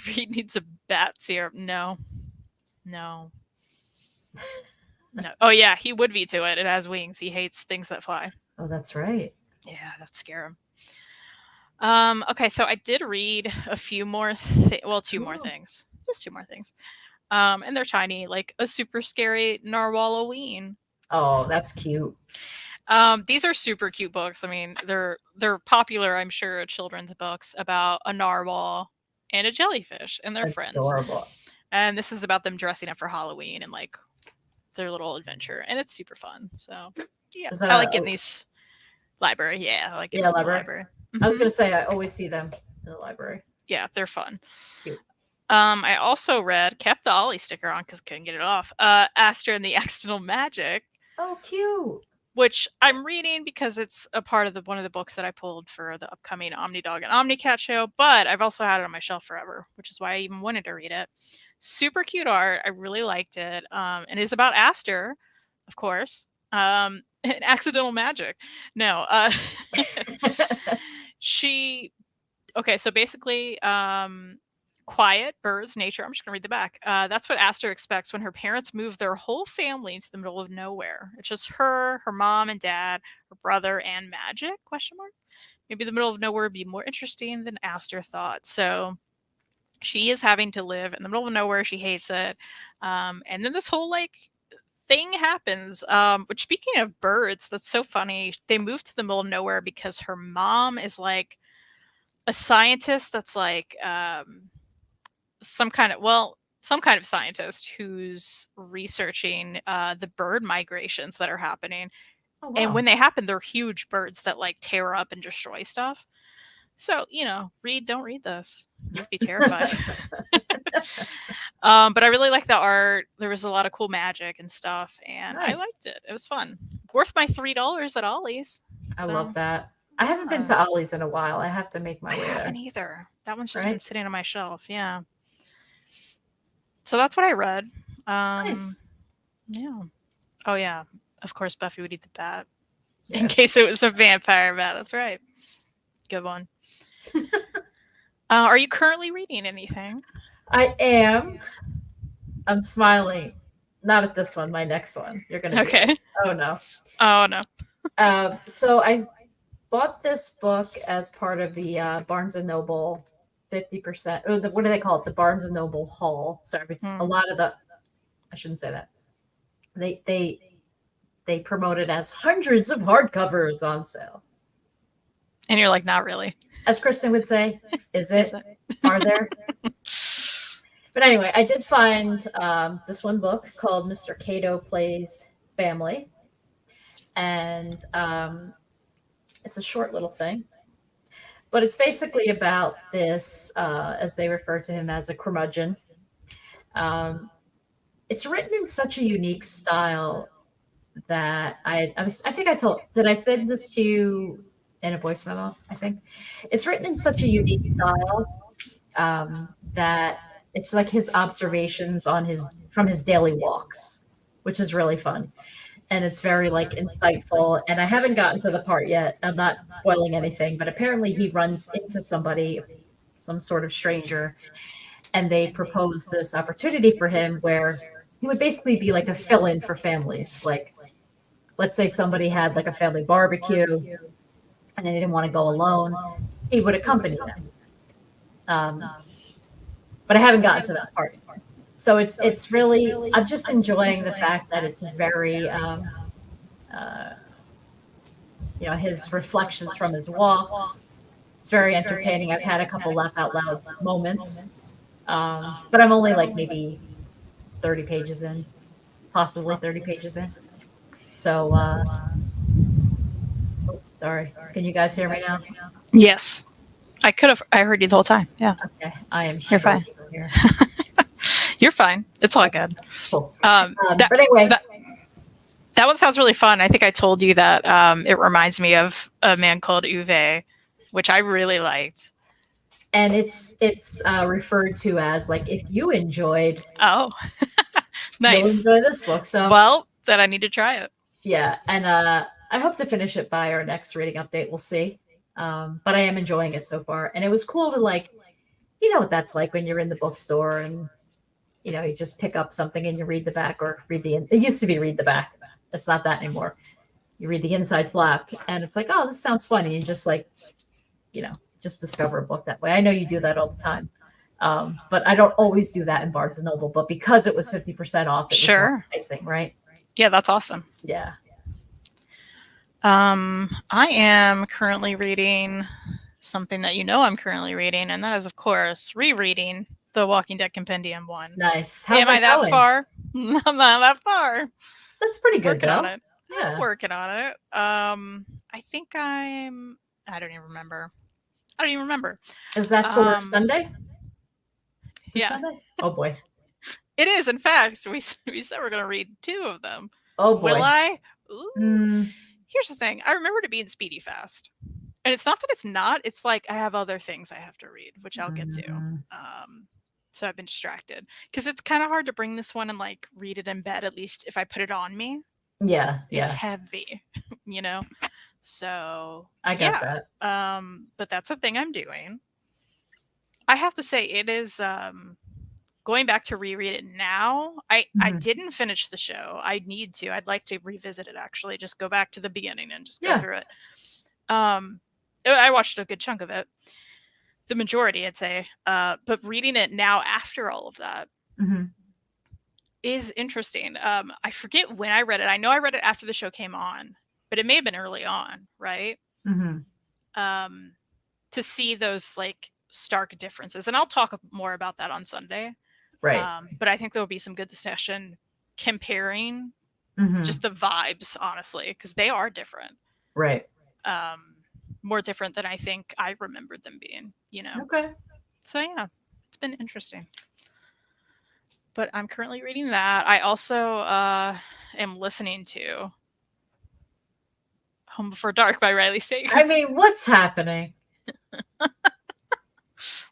Reed needs a bat serum. No. No. No. Oh yeah, he would veto it. It has wings. He hates things that fly. Oh, that's right. Yeah, that'd scare him. Okay, so I did read a few more two more things. Just two more things. And they're tiny, like a super scary Narwhal-oween. Oh, that's cute. These are super cute books. I mean, they're popular, I'm sure, children's books about a narwhal and a jellyfish and their friends. Adorable. And this is about them dressing up for Halloween and like their little adventure, and it's super fun. So yeah, I like getting these library. Yeah, I like getting library. I was gonna say I always see them in the library. Yeah, they're fun. It's cute. I also kept the Ollie sticker on because couldn't get it off. Aster and the Accidental Magic. Oh, cute. Which I'm reading because it's a part of one of the books that I pulled for the upcoming OmniDog and OmniCat show, but I've also had it on my shelf forever, which is why I even wanted to read it. Super cute art. I really liked it. And it's about Aster, of course. And accidental magic. No. So basically, quiet, birds, nature. I'm just going to read the back. That's what Aster expects when her parents move their whole family into the middle of nowhere. It's just her mom and dad, her brother, and magic, ? Maybe the middle of nowhere would be more interesting than Aster thought. So she is having to live in the middle of nowhere. She hates it. And then this whole thing happens. Which, speaking of birds, that's so funny. They moved to the middle of nowhere because her mom is like a scientist that's like some kind of scientist who's researching the bird migrations that are happening. Oh, wow. And when they happen, they're huge birds that like tear up and destroy stuff. So, don't read this. You'd be terrified. But I really like the art. There was a lot of cool magic and stuff, and nice. I liked it. It was fun. Worth my $3 at Ollie's. I love that. I haven't been to Ollie's in a while. I have to make my way there. I haven't either. That one's just been sitting on my shelf. Yeah. So that's what I read. Nice. Yeah. Oh, yeah. Of course, Buffy would eat the bat. Yes. In case it was a vampire bat. That's right. Good one. Are you currently reading anything? I am. I'm smiling. Not at this one. My next one. You're going to Okay. Oh, no. Oh, no. So I bought this book as part of the Barnes & Noble 50%. Or what do they call it? The Barnes & Noble haul. So a lot of I shouldn't say that. They promote it as hundreds of hardcovers on sale. And you're like, not really. As Kristen would say, is it? Are there? But anyway, I did find this one book called Mr. Cato Plays Family. And it's a short little thing. But it's basically about this, as they refer to him as a curmudgeon. It's written in such a unique style that did I say this to you in a voice memo? I think it's written in such a unique style that it's like his observations from his daily walks, which is really fun. And it's very insightful. And I haven't gotten to the part yet. I'm not spoiling anything, but apparently he runs into somebody, some sort of stranger, and they propose this opportunity for him where he would basically be like a fill-in for families. Like, let's say somebody had like a family barbecue and they didn't want to go alone. He would accompany them. But I haven't gotten to that part. So it's really, I'm just enjoying the fact that it's very, his reflections from his walks. It's very entertaining. I've had a couple laugh out loud moments, but I'm only maybe 30 pages in, possibly 30 pages in. So, sorry. Can you guys hear me now? Yes. I heard you the whole time. Yeah. Okay. I am You're fine. stroking here. You're fine. It's all good. Cool. That, But anyway. that one sounds really fun. I think I told you that it reminds me of a man called Uwe, which I really liked. And it's referred to as like, if you enjoyed, Oh, nice. you'll enjoy this book. So well, then I need to try it. Yeah, and I hope to finish it by our next reading update. We'll see. But I am enjoying it so far, and it was cool to like, you know what that's like when you're in the bookstore and you know you just pick up something and you read the back or read the. It used to be read the back. It's not that anymore. You read the inside flap, and it's like, oh, this sounds funny, and just like, you know, just discover a book that way. I know you do that all the time. But I don't always do that in Barnes and Noble. But because it was 50% off, it was more enticing, right? Yeah, that's awesome. Yeah. I am currently reading something that you know I'm currently reading, and that is, of course, rereading the Walking Dead Compendium 1. Nice. How's Am I that going? far? I'm not that far. That's pretty good, working though. on it. Yeah. I'm working on it. I think I don't even remember. Is that for Sunday? Yeah. Sunday? Oh boy. It is. In fact, we said we're going to read 2 of them. Oh boy. Will I? Ooh. Here's the thing. I remember to be in Speedy Fast. And it's not that it's not. It's like I have other things I have to read, which I'll get to. So I've been distracted. Because it's kind of hard to bring this one and like read it in bed, at least if I put it on me. Yeah. It's heavy, you know? So I get that. But that's the thing I'm doing. I have to say it is going back to reread it now. I didn't finish the show. I need to. I'd like to revisit it actually. Just go back to the beginning and just go through it. I watched a good chunk of it. The majority, I'd say. But reading it now after all of that is interesting. I forget when I read it. I know I read it after the show came on, but it may have been early on, right? To see those like stark differences. And I'll talk more about that on Sunday. Right. But I think there'll be some good discussion comparing just the vibes, honestly, because they are different. Right. More different than I think I remembered them being, you know? Okay. So yeah, it's been interesting. But I'm currently reading that. I also am listening to Home Before Dark by Riley Sager. I mean, what's happening?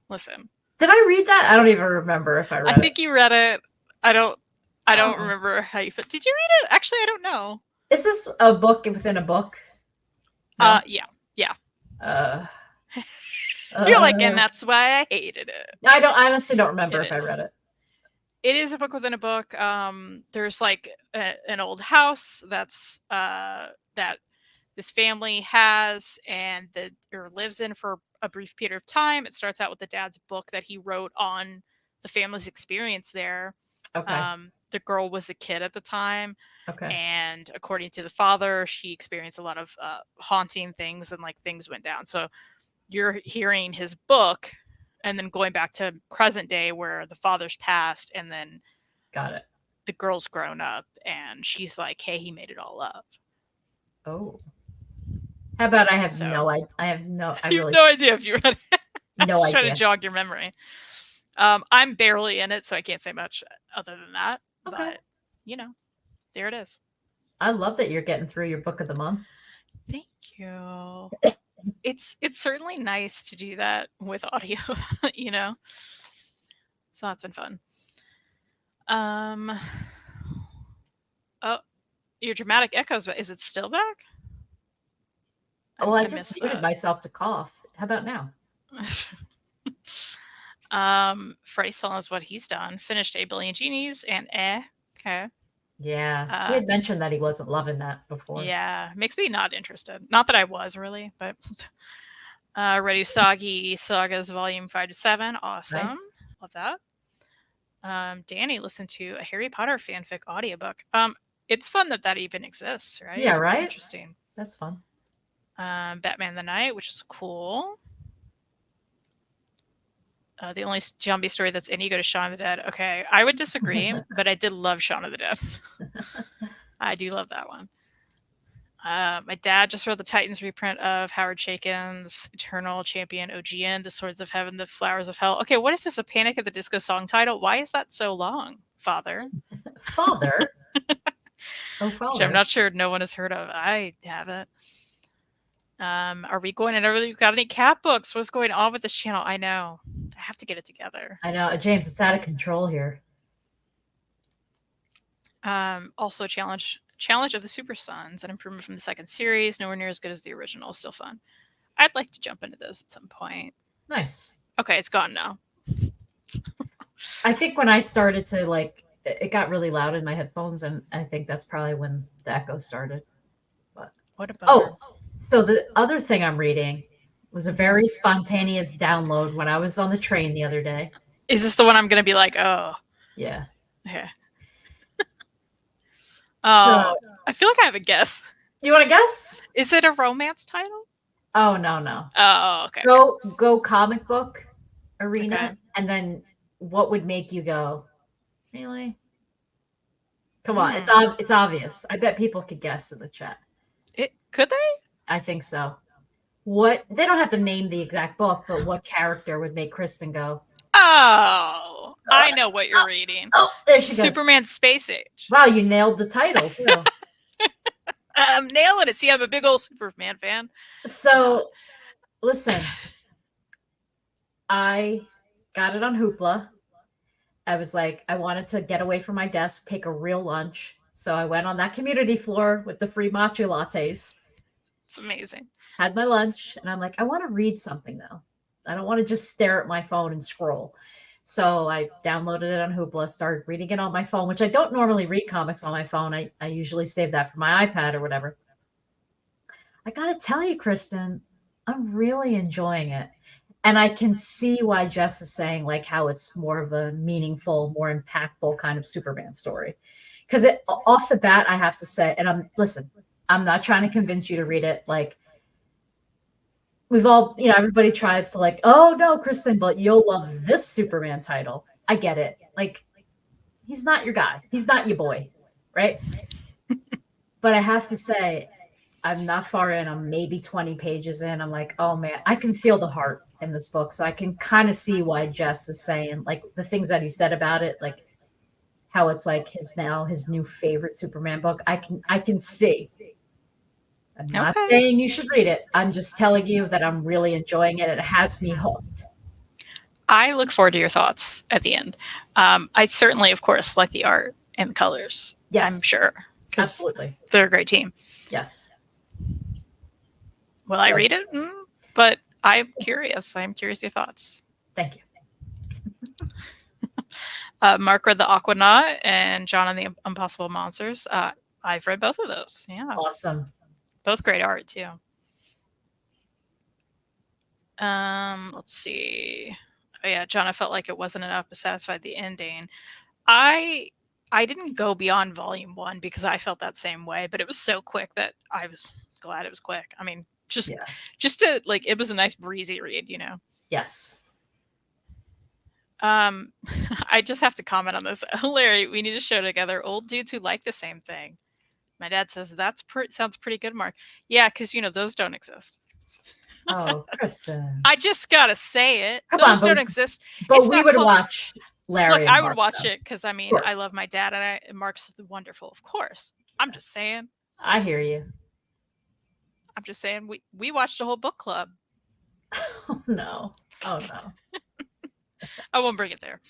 Listen. Did I read that? I don't even remember if I read it. I think you read it. I don't remember how you felt. Did you read it? Actually, I don't know. Is this a book within a book? No? Yeah. You're like, and that's why I hated it. I honestly don't remember if I read it. It is a book within a book. There's like an old house that's that this family has and or lives in for a brief period of time. It starts out with the dad's book that he wrote on the family's experience there. Okay. The girl was a kid at the time. Okay. And according to the father, she experienced a lot of haunting things and like things went down. So you're hearing his book and then going back to present day where the father's passed and then got it. The girl's grown up and she's like, hey, he made it all up. Oh. How about I have no idea. You have no idea if you read it. No idea. I was trying to jog your memory. I'm barely in it, so I can't say much other than that. Okay. But, you know, there it is. I love that you're getting through your book of the month. Thank you. It's certainly nice to do that with audio, you know? So that's been fun. Oh, your dramatic echoes, is it still back? Well, I just muted myself to cough. How about now? Frey is what he's done. Finished A Billion Genies and okay. Yeah, he had mentioned that he wasn't loving that before. Yeah, makes me not interested. Not that I was really, but Ready Soggy Sagas Volume 5 to 7. Awesome. Nice. Love that. Danny listened to a Harry Potter fanfic audiobook. It's fun that even exists, right? Yeah, right? Interesting. That's fun. Batman the Night, which is cool. The only zombie story that's in, you go to Shaun of the Dead. Okay, I would disagree, but I did love Shaun of the Dead. I do love that one. My dad just read the Titans reprint of Howard Chaykin's Eternal Champion OGN, The Swords of Heaven, The Flowers of Hell. Okay, what is this? A Panic at the Disco song title? Why is that so long, Father? Father. Oh, Which I'm father. not sure no one has heard of. I haven't. Are we going and everything? Got any cat books? What's going on with this channel? I know. I have to get it together. I know, James. It's out of control here. Also challenge of the Super Sons, an improvement from the second series, nowhere near as good as the original, still fun. I'd like to jump into those at some point. Nice. Okay, it's gone now. I think when I started to like, it got really loud in my headphones, and I think that's probably when the echo started. But what about? Oh, so the other thing I'm reading was a very spontaneous download when I was on the train the other day. Is this the one I'm gonna be like, oh? Yeah. Okay. So, I feel like I have a guess. You want to guess? Is it a romance title? Oh, no. Oh, okay. Go comic book arena, Okay. and then what would make you go, really? Come on, it's obvious. I bet people could guess in the chat. Could they? I think so. What, they don't have to name the exact book, but what character would make Kristen go, oh, I know what you're reading. Oh, there she goes. Superman Space Age. Wow, you nailed the title too. I'm nailing it. See, I'm a big old Superman fan. So, listen, I got it on Hoopla. I was like, I wanted to get away from my desk, take a real lunch. So I went on that community floor with the free matcha lattes. It's amazing. Had my lunch, and I'm like, I want to read something though. I don't want to just stare at my phone and scroll. So I downloaded it on Hoopla, started reading it on my phone, which I don't normally read comics on my phone. I usually save that for my iPad or whatever. I got to tell you, Kristen, I'm really enjoying it. And I can see why Jess is saying like how it's more of a meaningful, more impactful kind of Superman story. Because off the bat, I have to say, and I'm not trying to convince you to read it. Like, we've all, everybody tries to like, oh no, Kristen, but you'll love this Superman title. I get it. Like, he's not your guy. He's not your boy, right? But I have to say, I'm not far in. I'm maybe 20 pages in. I'm like, oh man, I can feel the heart in this book. So I can kind of see why Jess is saying like the things that he said about it, like how it's like his new favorite Superman book. I can see. I'm not saying you should read it. I'm just telling you that I'm really enjoying it. It has me hooked. I look forward to your thoughts at the end. I certainly, of course, like the art and the colors. Yes. I'm sure. Absolutely. They're a great team. Yes. Will I read it? But I'm curious. I'm curious your thoughts. Thank you. Mark read The Aquanaut and John and the Impossible Monsters. I've read both of those. Yeah. Awesome. Both great art, too. Let's see. Oh, yeah, John, I felt like it wasn't enough to satisfy the ending. I didn't go beyond volume 1 because I felt that same way, but it was so quick that I was glad it was quick. I mean, just to like, it was a nice breezy read, Yes. I just have to comment on this. Larry, we need to show together old dudes who like the same thing. My dad says sounds pretty good, Mark. Yeah, because those don't exist. Oh, Kristen. I just gotta say it. Those don't exist. But we would watch Larry. Look, I would watch it because I love my dad and Mark's wonderful, of course. I'm just saying. I hear you. I'm just saying we watched a whole book club. Oh no. I won't bring it there.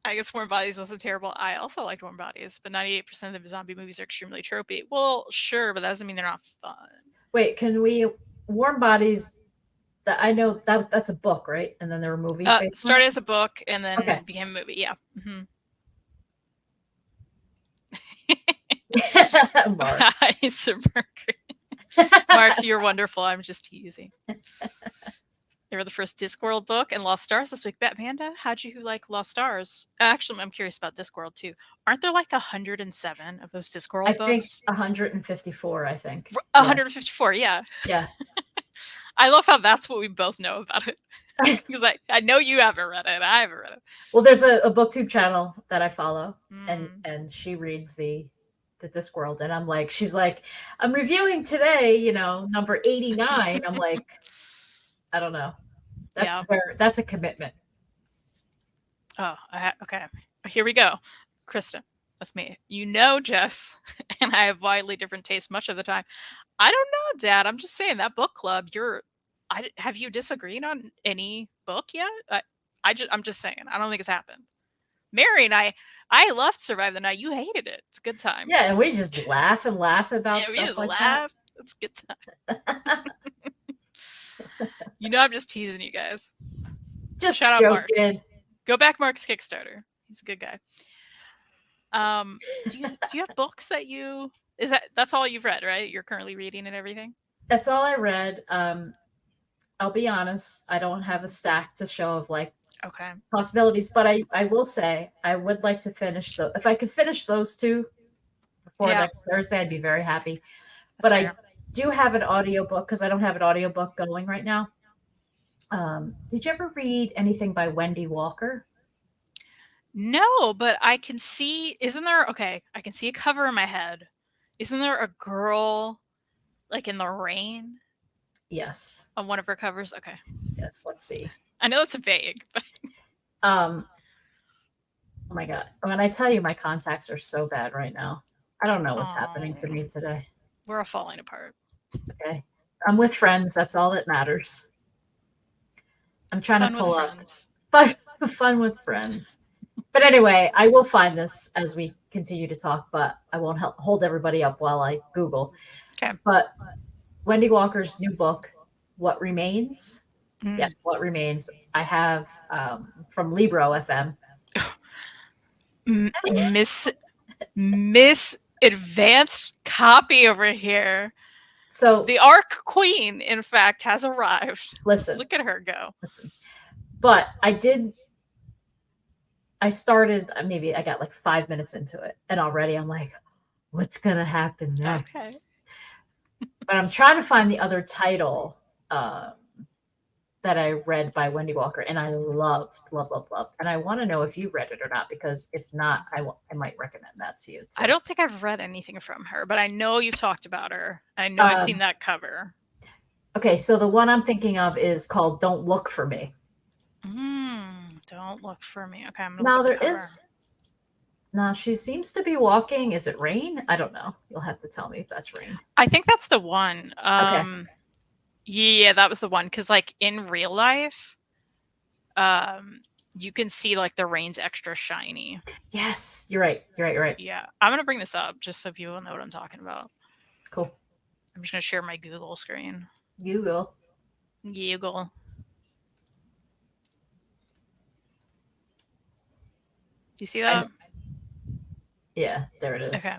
I guess Warm Bodies wasn't terrible. I also liked Warm Bodies, but 98% of the zombie movies are extremely tropey. Well, sure, but that doesn't mean they're not fun. Wait, can we Warm Bodies? That I know that's a book, right? And then there were movies. Started as a book and then became a movie. Yeah. Mm-hmm. Mark. It's a Mark, you're wonderful. I'm just teasing. They were the first Discworld book and Lost Stars this week. Bat Panda, how'd you like Lost Stars? Actually, I'm curious about Discworld too. Aren't there like 107 of those Discworld books? I think 154, I think. 154, yeah. Yeah. I love how that's what we both know about it. Because I know you haven't read it. I haven't read it. Well, there's a booktube channel that I follow, and she reads the the Discworld, and I'm like, she's like, I'm reviewing today, you know, number 89. I'm like, I don't know. Yeah. That's a commitment. Oh, okay. Here we go. Kristen, that's me. You know, Jess, and I have widely different tastes much of the time. I don't know, Dad. I'm just saying that book club. Have you disagreed on any book yet? I'm just saying. I don't think it's happened. Mary and I loved Survive the Night. You hated it. It's a good time. Yeah, and we just laugh and laugh about Yeah, we stuff just like laugh. It's a good time. You know, I'm just teasing you guys. that. Just Shout out Mark. joking. Go back Mark's Kickstarter. He's a good guy. Do you have books that that's all you've read, right? You're currently reading and everything? That's all I read. I'll be honest, I don't have a stack to show of like Okay. possibilities, but I will say I would like to finish if I could finish those two before next Thursday, I'd be very happy. That's but fair. I do have an audiobook because I don't have an audiobook going right now. Did you ever read anything by Wendy Walker? No, but I can see, I can see a cover in my head. Isn't there a girl like in the rain Yes. on one of her covers? Okay. Yes, let's see. I know it's vague, but oh my God. When I tell you my contacts are so bad right now, I don't know what's happening to me today. We're all falling apart. Okay. I'm with friends. That's all that matters. I'm trying to pull up fun with friends. But anyway, I will find this as we continue to talk, but I won't hold everybody up while I Google. Okay. But Wendy Walker's new book, What Remains? Yes, What Remains. I have from Libro FM. Miss Advanced Copy over here. So the Arc Queen, in fact, has arrived. Listen. Look at her go. Listen. But I started, maybe I got like 5 minutes into it, and already I'm like, what's going to happen next? Okay. But I'm trying to find the other title that I read by Wendy Walker, and I loved. And I want to know if you read it or not, because if not, I might recommend that to you too. I don't think I've read anything from her, but I know you've talked about her. I know I've seen that cover. Okay, so the one I'm thinking of is called Don't Look for Me. Don't look for me. Okay, I'm gonna now look at there is. Now she seems to be walking. Is it rain? I don't know. You'll have to tell me if that's rain. I think that's the one. Okay. Yeah, that was the one. Because like in real life, you can see like the rain's extra shiny. Yes, you're right. You're right. Yeah, I'm gonna bring this up just so people know what I'm talking about. Cool. I'm just gonna share my Google screen. Google. Do you see that? Yeah, there it is. Okay.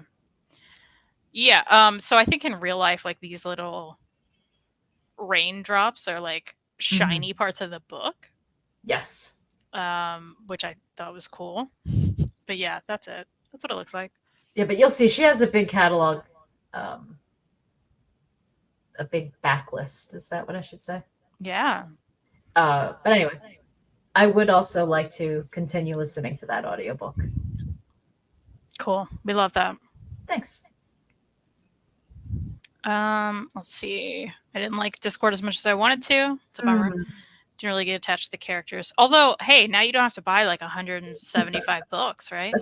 Yeah. So I think in real life, like these little raindrops are like shiny parts of the book. Yes. Which I thought was cool. But yeah, that's it. That's what it looks like. Yeah, but you'll see she has a big catalog, a big backlist. Is that what I should say? Yeah. But anyway, I would also like to continue listening to that audiobook. Cool. We love that. Thanks. Let's see. I didn't like Discord as much as I wanted to. It's a bummer. Didn't really get attached to the characters. Although, hey, now you don't have to buy like 175 books, right?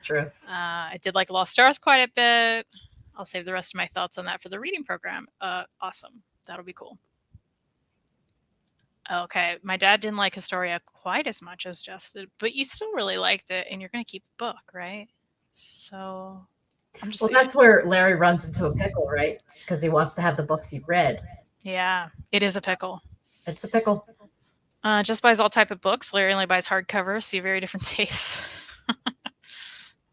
True. I did like Lost Stars quite a bit. I'll save the rest of my thoughts on that for the reading program. Awesome. That'll be cool. Okay, my dad didn't like Historia quite as much as Jess did, but you still really liked it, and you're going to keep the book, right? So, I'm just saying. That's where Larry runs into a pickle, right? Because he wants to have the books he read. Yeah, it is a pickle. It's a pickle. Jess buys all type of books. Larry only buys hardcovers, so you have very different tastes.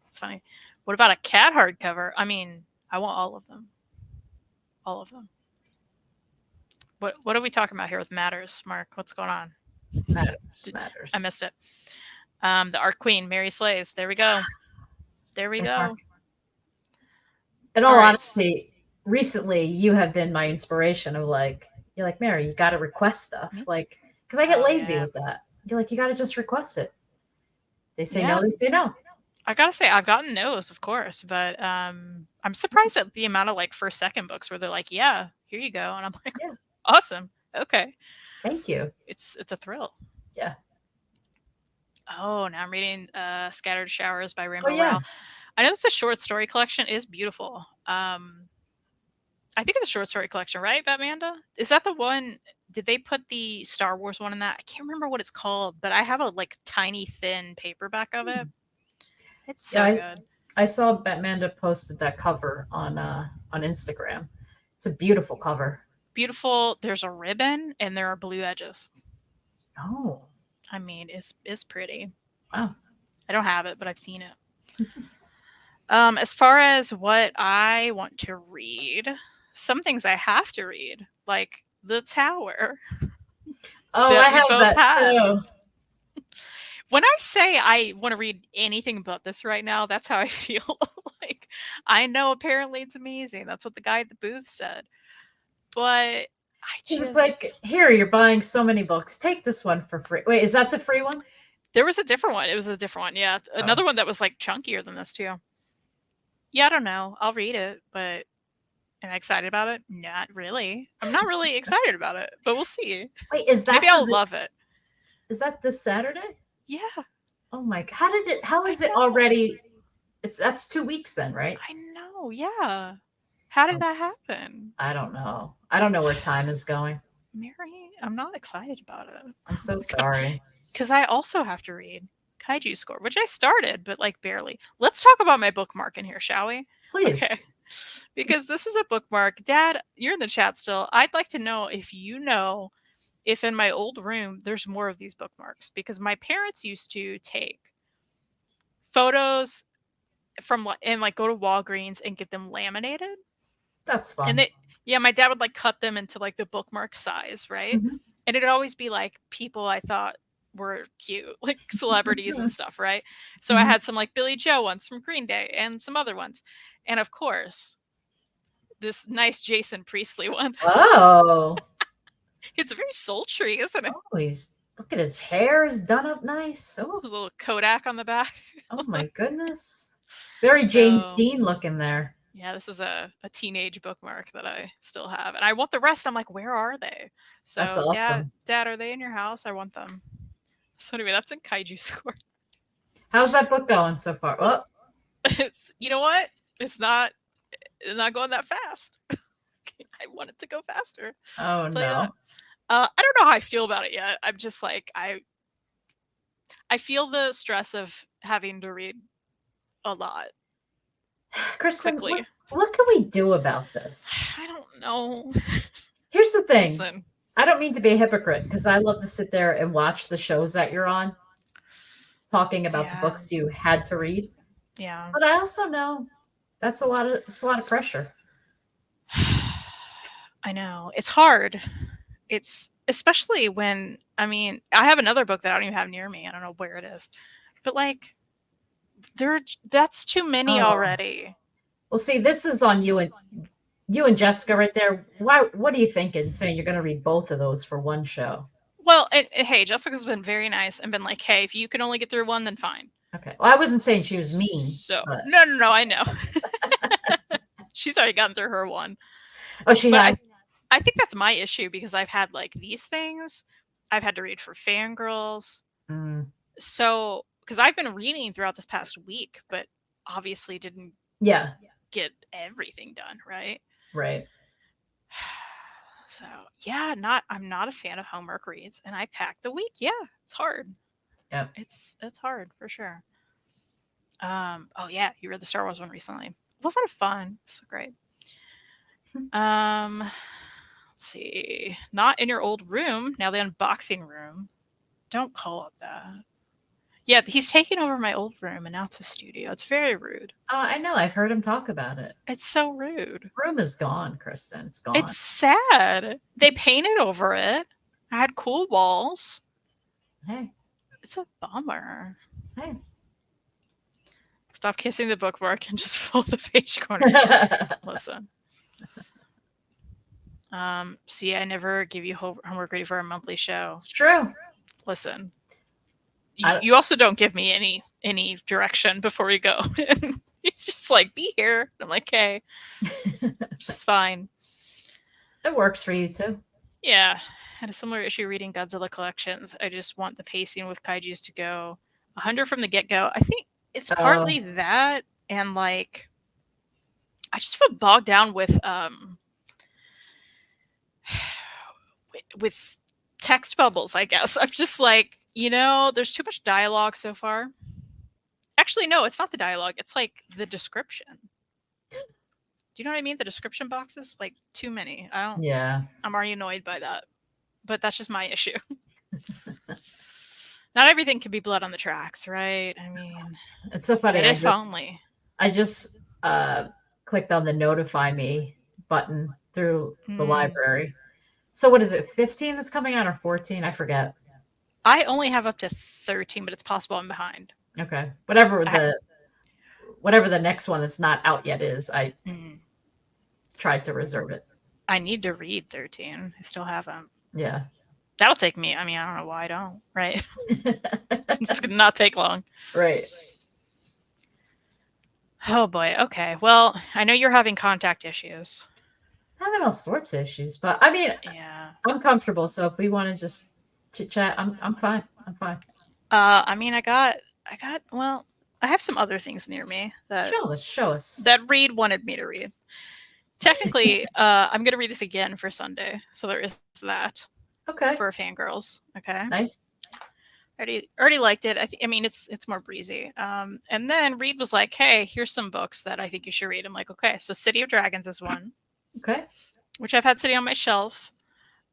It's funny. What about a cat hardcover? I mean, I want all of them. All of them. What are we talking about here with Matters, Mark? What's going on? Matters. I missed it. The Arc Queen, Mary Slays. There we go. There we go. Mark. In all honesty, recently you have been my inspiration of like, you're like, Mary, you got to request stuff. Like, because I get lazy with that. You're like, you got to just request it. They say no, they say no. I gotta say, I've gotten no's, of course, but I'm surprised at the amount of like first second books where they're like, yeah, here you go, and I'm like, Yeah. awesome, okay, Thank you. it's a thrill. Yeah. Oh, now I'm reading Scattered Showers by Oh Rainbow yeah. Rowell. I know it's a short story collection. It is beautiful. I think it's a short story collection, right, Batmanda? Is that the one? Did they put the Star Wars one in that? I can't remember what it's called, but I have a like tiny thin paperback of it. It's Yeah, so good. I saw Batmanda posted that cover on Instagram. It's a beautiful cover. Beautiful. There's a ribbon and there are blue edges. Oh, I mean, it's pretty. wow. I don't have it, but I've seen it. As far as what I want to read, some things I have to read, like The Tower, Oh, I that we have both that had. too. When I say I want to read anything about this right now, that's how I feel. Like, I know apparently it's amazing. That's what the guy at the booth said. But I He was like, just. "Here, you're buying so many books. Take this one for free." Wait, is that the free one? There was a different one. It was a different one. Yeah. Oh. Another one that was like chunkier than this, too. Yeah, I don't know. I'll read it, but am I excited about it? Not really. I'm not really excited about it, but we'll see. Wait, is that Maybe for I'll the? love it. Is that this Saturday? Yeah, Oh my! How did it? How I is it know. already? That's 2 weeks then, right? I know. Yeah. How did Oh, that happen? I don't know. I don't know where time is going. Mary, I'm not excited about I'm so it. sorry. Because I also have to read Kaiju Score, which I started, but like barely. Let's talk about my bookmark in here, shall we? Please. Okay. Because this is a bookmark. Dad, you're in the chat still. I'd like to know if you know if in my old room there's more of these bookmarks, because my parents used to take photos from and like go to Walgreens and get them laminated. That's And fun. they, yeah, my dad would like cut them into like the bookmark size, right? Mhm. And it'd always be like people I thought were cute, like celebrities and stuff, right? So I Mhm. had some like Billy Joe ones from Green Day and some other ones. And of course, this nice Jason Priestley one. Oh. It's very sultry, isn't it? Oh, he's look at his hair is done up nice. Oh, There's a little Kodak on the back. oh my goodness. Very James So Dean looking there. yeah, this is a teenage bookmark that I still have. And I want the rest. I'm like, where are they? That's So awesome. dad, are they in your house? I want them. So anyway, that's in Kaiju Score. How's that book going so far? Well, It's, you know what? It's not going that fast. I want it to go faster. oh I'll tell you that. no. I don't know how I feel about it yet. I'm just like I feel the stress of having to read a lot Kristen, quickly. what can we do about this? I don't know. Here's the thing. Listen, I don't mean to be a hypocrite because I love to sit there and watch the shows that you're on, talking about the yeah, books you had to read. yeah. But I also know that's it's a lot of pressure. I know it's hard. It's especially when I mean I have another book that I don't even have near me. I don't know where it is, but like that's too many Oh. already. Well, see, this is on you and Jessica right there. Why? What are you thinking? Saying you're going to read both of those for one show? Well, and hey, Jessica's been very nice and been like, hey, if you can only get through one, then fine. Okay. Well, I wasn't saying she was mean, So but no, I know. She's already gotten through her one. oh, she But has. I think that's my issue because I've had like these things I've had to read for fangirls. Mm, So because I've been reading throughout this past week, but obviously didn't yeah. get everything done, right? Right. So yeah, I'm not a fan of homework reads, and I packed the week. Yeah, it's hard. Yeah. It's hard for sure. Oh yeah, you read the Star Wars one recently. Wasn't it fun? So great. Let's see. Not in your old room. Now the unboxing room. Don't call it that. Yeah, he's taken over my old room and now it's a studio. It's very rude. I know. I've heard him talk about it. It's so rude. Room is gone, Kristen. It's gone. It's sad. They painted over it. I had cool walls. Hey. It's a bummer. Hey. Stop kissing the bookmark and just fold the page corner. Listen. See, I never give you homework ready for a monthly show. It's true. Listen. You also don't give me any any direction before we go. And he's just like, be here. I'm like, okay, just fine. It works for you too. Yeah. Had a similar issue reading Godzilla collections. I just want the pacing with kaijus to go 100 from the get go. I think it's partly that, and like, I just feel bogged down with text bubbles, I guess. I'm just like, there's too much dialogue so far. Actually, no, it's not the dialogue. It's like the description. Do you know what I mean? The description boxes, like too many. Yeah. I'm already annoyed by that. But that's just my issue. Not everything can be blood on the tracks, right? I mean, it's so funny. If only. I just clicked on the notify me button through the library. So what is it? 15 that's coming out or 14? I forget. I only have up to 13, but it's possible I'm behind. Okay. Whatever the next one that's not out yet is, I tried to reserve it. I need to read 13. I still haven't. Yeah. That'll take me. I mean, I don't know why I don't, right? It's going to not take long. Right. Oh boy. Okay. Well, I know you're having contact issues. Having all sorts of issues, but I mean, yeah, I'm comfortable. So if we want to just chit chat, I'm fine. I'm fine. I mean, well, I have some other things near me that show us that Reed wanted me to read. Technically, I'm going to read this again for Sunday, so there is that. Okay. For fangirls. Okay. Nice. Already liked it. I mean, it's more breezy. And then Reed was like, "Hey, here's some books that I think you should read." I'm like, "Okay." So City of Dragons is one. Okay. Which I've had sitting on my shelf.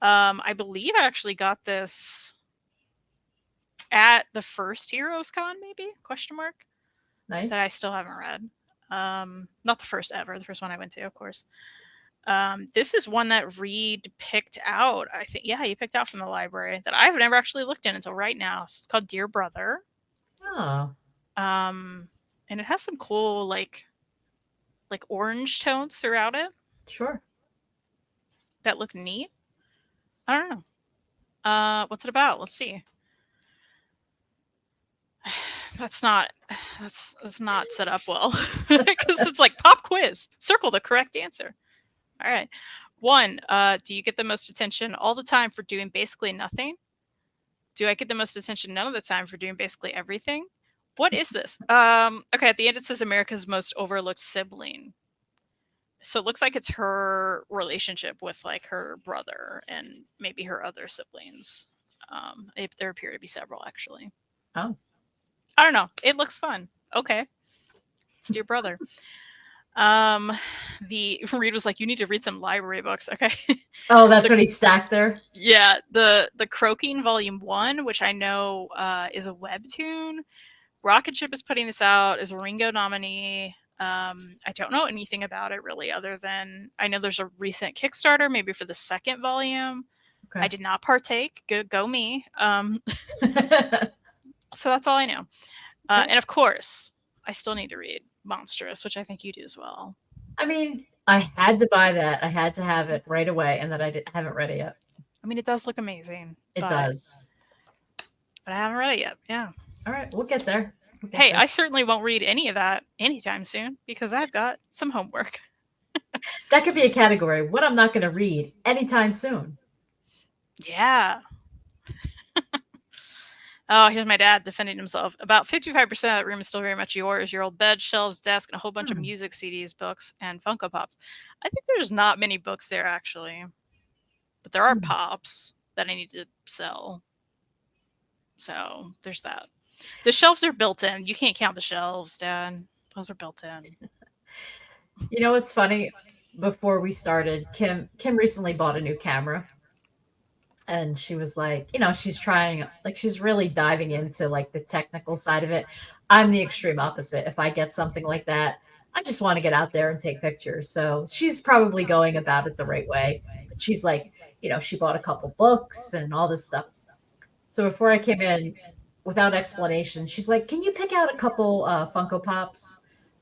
I believe I actually got this at the first Heroes Con, maybe? Question mark. Nice. That I still haven't read. Not the first ever. The first one I went to, of course. This is one that Reed picked out. I think, yeah, he picked out from the library that I've never actually looked in until right now. It's called Dear Brother. Oh. And it has some cool like orange tones throughout it. Sure. That look neat. I don't know. What's it about? Let's see. That's not set up well because it's like pop quiz. Circle the correct answer. All right. 1, do you get the most attention all the time for doing basically nothing? Do I get the most attention none of the time for doing basically everything? What is this? Okay, at the end it says America's most overlooked sibling. So it looks like it's her relationship with like her brother and maybe her other siblings. If there appear to be several, actually. Oh. I don't know. It looks fun. Okay. It's Dear Brother. The Reed was like, you need to read some library books. Okay. Oh, that's what he stacked there. Yeah. The Croaking Volume 1, which I know is a webtoon. Rocket Ship is putting this out, is a Ringo nominee. I don't know anything about it really, other than I know there's a recent Kickstarter, maybe for the second volume. Okay. I did not partake. Go me. So that's all I know. And of course, I still need to read Monstrous, which I think you do as well. I mean, I had to buy that. I had to have it right away, and that I haven't read it yet. I mean, it does look amazing. It does. But I haven't read it yet. Yeah. All right, we'll get there. Hey, I certainly won't read any of that anytime soon because I've got some homework. That could be a category. What I'm not going to read anytime soon. Yeah. Oh, here's my dad defending himself. About 55% of that room is still very much yours. Your old bed, shelves, desk, and a whole bunch of music CDs, books, and Funko Pops. I think there's not many books there, actually. But there are pops that I need to sell. So there's that. The shelves are built in. You can't count the shelves, Dad. Those are built in. You know what's funny? Before we started, Kim recently bought a new camera. And she was like, she's trying, like, she's really diving into like the technical side of it. I'm the extreme opposite. If I get something like that, I just want to get out there and take pictures. So she's probably going about it the right way. But she's like, she bought a couple books and all this stuff. So before I came in, without explanation, she's like, can you pick out a couple Funko Pops?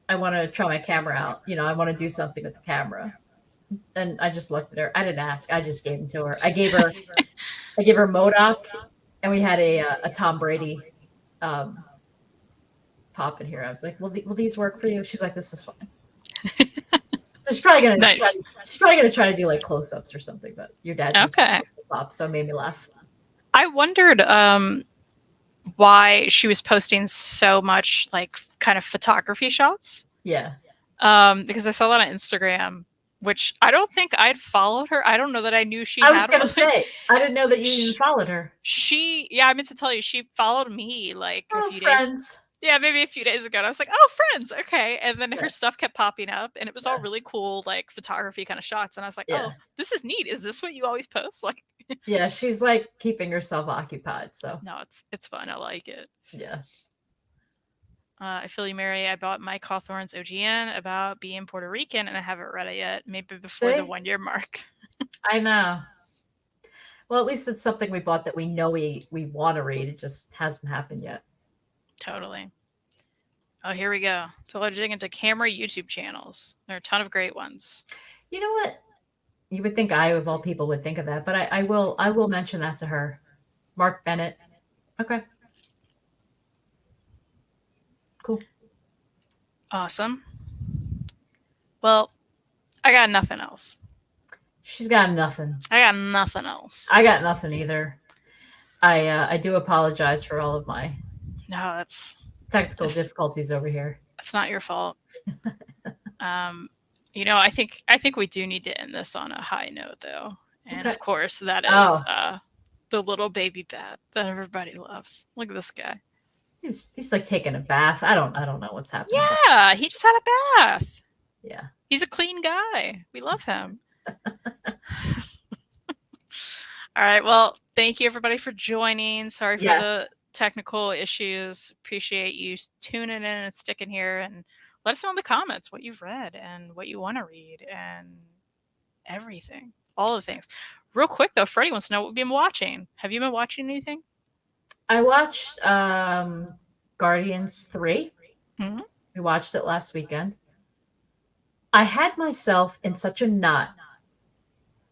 I want to try my camera out. I want to do something with the camera. And I just looked at her. I didn't ask. I just gave them to her. I gave her MODOK, and we had a Tom Brady pop in here. I was like, will these work for you? She's like, this is fine. So she's probably gonna Nice. try to do like close-ups or something, but your dad mentioned Okay. pop, so it made me laugh. I wondered why she was posting so much like kind of photography shots. Yeah. Because I saw that on Instagram, which I don't think I'd followed her. I don't know that I knew she I had was gonna one. say, I didn't know that you even Sh- followed her. yeah, I meant to tell you, she followed me like a Oh, few days. friends. Yeah, maybe a few days ago. And I was like, oh, friends, okay. And then Yeah. her stuff kept popping up, and it was all Yeah. really cool, like photography kind of shots. And I was like, Yeah. oh, this is neat. Is this what you always post? Like, Yeah, she's like keeping herself occupied. So no, it's fun. I like it. yeah. I feel you, Mary. I bought Mike Hawthorne's OGN about being Puerto Rican, and I haven't read it yet. Maybe before the See? 1 year mark. I know. Well, at least it's something we bought that we know we want to read. It just hasn't happened yet. Totally. Oh, here we go. So let's dig into camera YouTube channels. There are a ton of great ones. You know what? You would think I, of all people, would think of that, but I will mention that to her. Mark Bennett. Okay. Cool. Awesome. Well, I got nothing else. She's got nothing. I got nothing else. I got nothing either. I do apologize for all of my No, that's technical difficulties over here. That's not your fault. I think we do need to end this on a high note, though, and Okay. of course that is the little baby bat that everybody loves. Look at this guy. He's like taking a bath. I don't know what's happening. Yeah, he just had a bath. Yeah. He's a clean guy. We love him. All right. Well, thank you everybody for joining. Sorry for the technical issues. Appreciate you tuning in and sticking here, and let us know in the comments what you've read and what you want to read and everything. All the things. Real quick though, Freddie wants to know what we've been watching. Have you been watching anything? I watched Guardians 3. Mm-hmm. We watched it last weekend. I had myself in such a knot,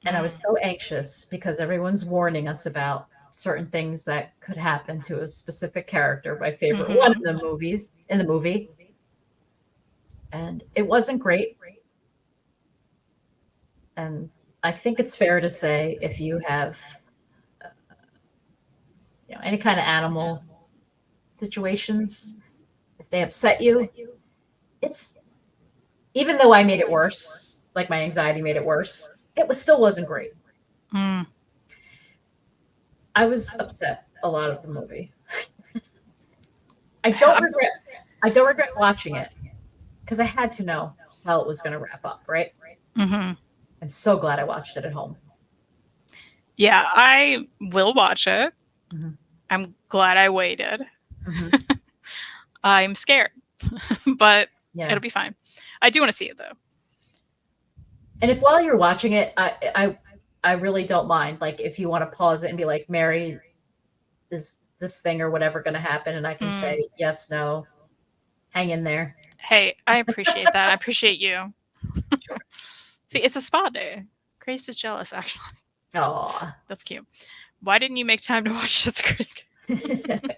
and I was so anxious because everyone's warning us about certain things that could happen to a specific character, my favorite one in the movie. And it wasn't great. And I think it's fair to say if you have any kind of animal situations, if they upset you, it's, even though I made it worse, like my anxiety made it worse, still wasn't great. I was upset a lot of the movie. I don't regret watching it because I had to know how it was going to wrap up, right? Mm-hmm. I'm so glad I watched it at home. Yeah, I will watch it. Mm-hmm. I'm glad I waited. Mm-hmm. I'm scared, but yeah, it'll be fine. I do want to see it though. And if while you're watching it, I really don't mind. Like if you want to pause it and be like, Mary, is this thing or whatever going to happen? And I can say yes, no, hang in there. Hey, I appreciate that. I appreciate you. Sure. See, it's a spa day. Grace is jealous, actually. Oh, that's cute. Why didn't you make time to watch Schitt's Creek?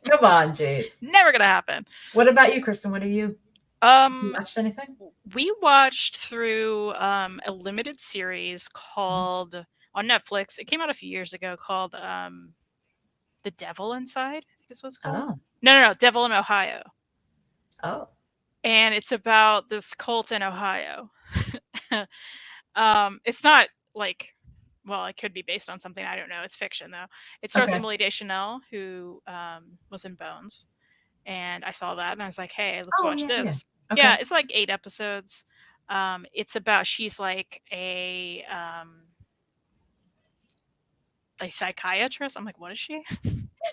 Come on, James. Never gonna happen. What about you, Kristen? What are you? You watched anything? We watched through a limited series called on Netflix. It came out a few years ago called The Devil Inside, I think is what it's called. Oh. No, Devil in Ohio. Oh. And it's about this cult in Ohio. It's not like, well, it could be based on something. I don't know. It's fiction though. It stars Emily Deschanel, who was in Bones. And I saw that and I was like, hey, let's watch this. Yeah. Okay. Yeah, it's like 8 episodes. It's about, she's like a psychiatrist. I'm like, what is she?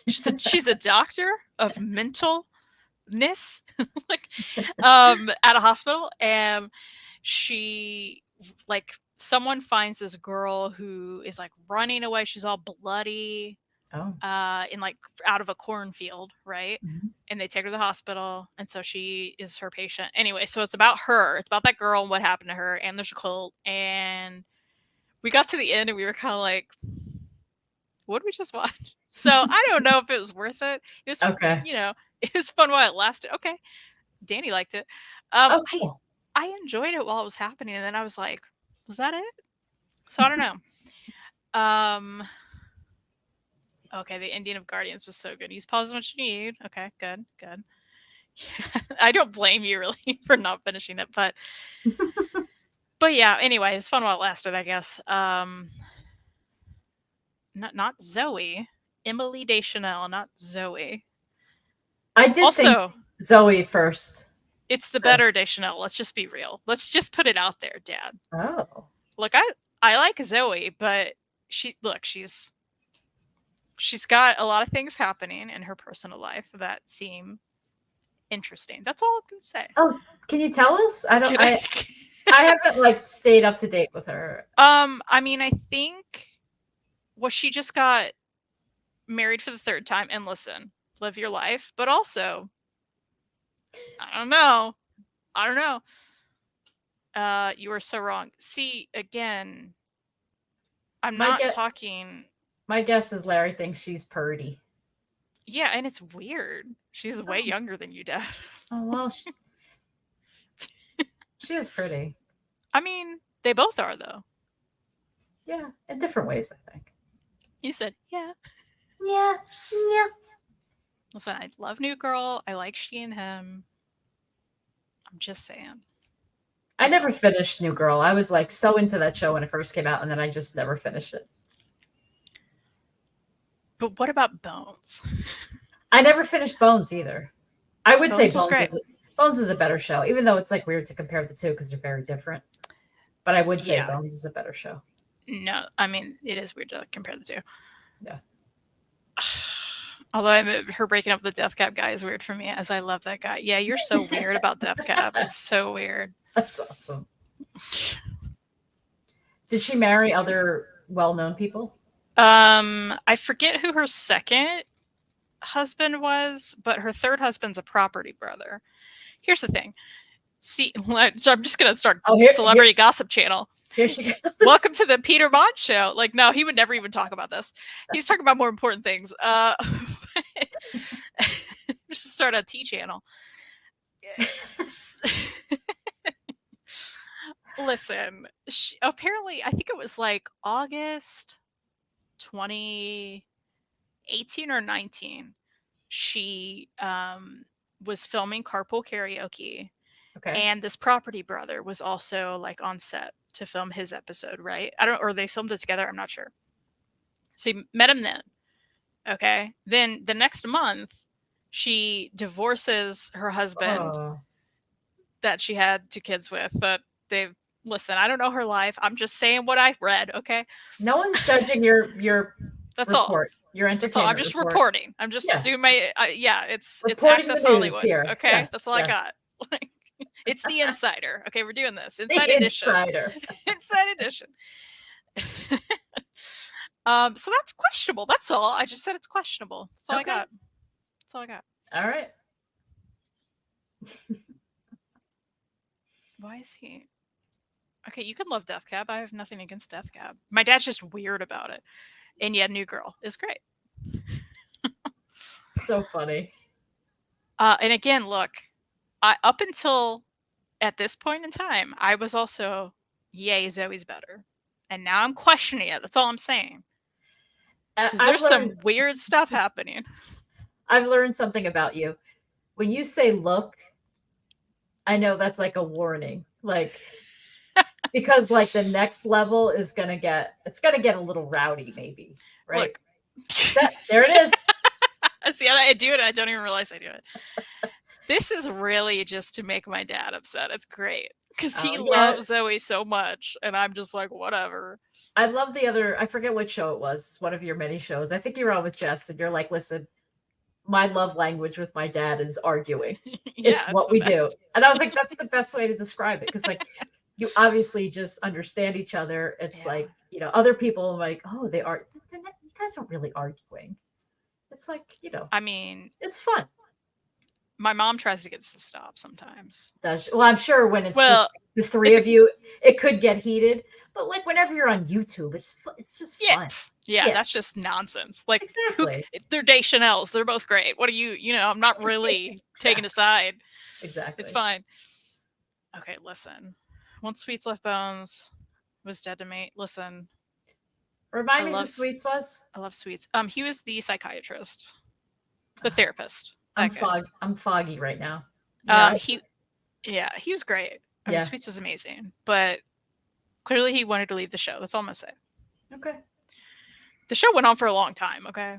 she's a doctor of mentalness, like at a hospital, and she like someone finds this girl who is like running away. She's all bloody. In like out of a cornfield, right? Mm-hmm. And they take her to the hospital, and so she is her patient. Anyway, so it's about her. It's about that girl and what happened to her, and there's a cult. And we got to the end, and we were kind of like, what did we just watch? So I don't know if it was worth it. It was, it was fun while it lasted. Okay. Danny liked it. Oh, cool. I enjoyed it while it was happening, and then I was like, was that it? So I don't know. Okay, the ending of Guardians was so good. Use pause as much as you need. Okay, good, good. I don't blame you really for not finishing it, but yeah. Anyway, it was fun while it lasted, I guess. Not Zoe, Emily Deschanel, not Zoe. I did think Also, Zoe first. it's the better Deschanel. Let's just be real. Let's just put it out there, Dad. Oh. Look, I like Zoe, but she's got a lot of things happening in her personal life that seem interesting. That's all I can say. Oh, can you tell us? I don't. Can I haven't like stayed up to date with her. I mean, I think she just got married for the third time. And listen, live your life, but also, I don't know. You are so wrong. See, again, I'm My not guess, talking. my guess is Larry thinks she's purty. Yeah, and it's weird. She's way younger than you, Dad. Oh well, she is pretty. I mean, they both are, though. Yeah, in different ways, I think. You said, yeah. Yeah, yeah. Listen, I love New Girl. I like she and him. I'm just saying. I never finished New Girl. I was like so into that show when it first came out, and then I just never finished it. But what about Bones? I never finished Bones either. I would say Bones Bones is a better show, even though it's like weird to compare the two because they're very different. But I would say Bones is a better show. No, I mean, it is weird to compare the two. Yeah. Although her breaking up with the Death Cab guy is weird for me, as I love that guy. Yeah, you're so weird about Death Cab. It's so weird. That's awesome. Did she marry other well-known people? I forget who her second husband was, but her third husband's a property brother. Here's the thing. See, I'm just gonna start celebrity gossip channel. Here she goes. Welcome to the Peter Bond show. Like, no, he would never even talk about this. He's talking about more important things. Just start a T channel. Listen, apparently, I think it was like August 2018 or 19. She was filming Carpool Karaoke. Okay. And this property brother was also like on set to film his episode, right? Or they filmed it together. I'm not sure. So he met him then. Okay. Then the next month, she divorces her husband that she had 2 kids with. But listen, I don't know her life. I'm just saying what I read. Okay. No one's judging your That's report. all. Your entertainment. That's all. I'm just reporting. I'm just doing my it's reporting Access the news Hollywood. here. Okay. Yes, that's all I got. It's the Insider. Okay, we're doing this. Inside the Edition. Insider. Inside Edition. So that's questionable. That's all. I just said it's questionable. That's all I got. That's all I got. All right. Why is he? Okay, you can love Death Cab. I have nothing against Death Cab. My dad's just weird about it. And yet, New Girl is great. So funny. And again, look, up until at this point in time, I was also, yay, Zoe's better. And now I'm questioning it. That's all I'm saying. There's some weird stuff happening. I've learned something about you. When you say look, I know that's like a warning. Like, because like the next level is gonna get a little rowdy, maybe. Right? Look. There it is. See, I do it. I don't even realize I do it. This is really just to make my dad upset. It's great because he loves Zoe so much, and I'm just like, whatever. I love the other. I forget what show it was. One of your many shows. I think you're on with Jess, and you're like, listen, my love language with my dad is arguing. It's what we do. And I was like, that's the best way to describe it because like you obviously just understand each other. It's like, you know, other people like, oh, they're not, you guys aren't really arguing. It's like, you know, I mean, it's fun. My mom tries to get us to stop sometimes. Well, I'm sure when it's just the 3 of you, it could get heated. But like whenever you're on YouTube, it's just fun. Yeah, Yeah. that's just nonsense. Like, Exactly. they're Deschanel's. They're both great. What are you know, I'm not really taking a side. Exactly. It's fine. Okay, listen. Once Sweets Left Bones was dead to me. Listen, Remind I me who love Sweets was. I love Sweets. He was the psychiatrist, the therapist. I'm That guy. I'm foggy right now. You know, He was great. I mean, yeah. Sweets was amazing, but clearly he wanted to leave the show. That's all I'm gonna say. Okay. The show went on for a long time. Okay.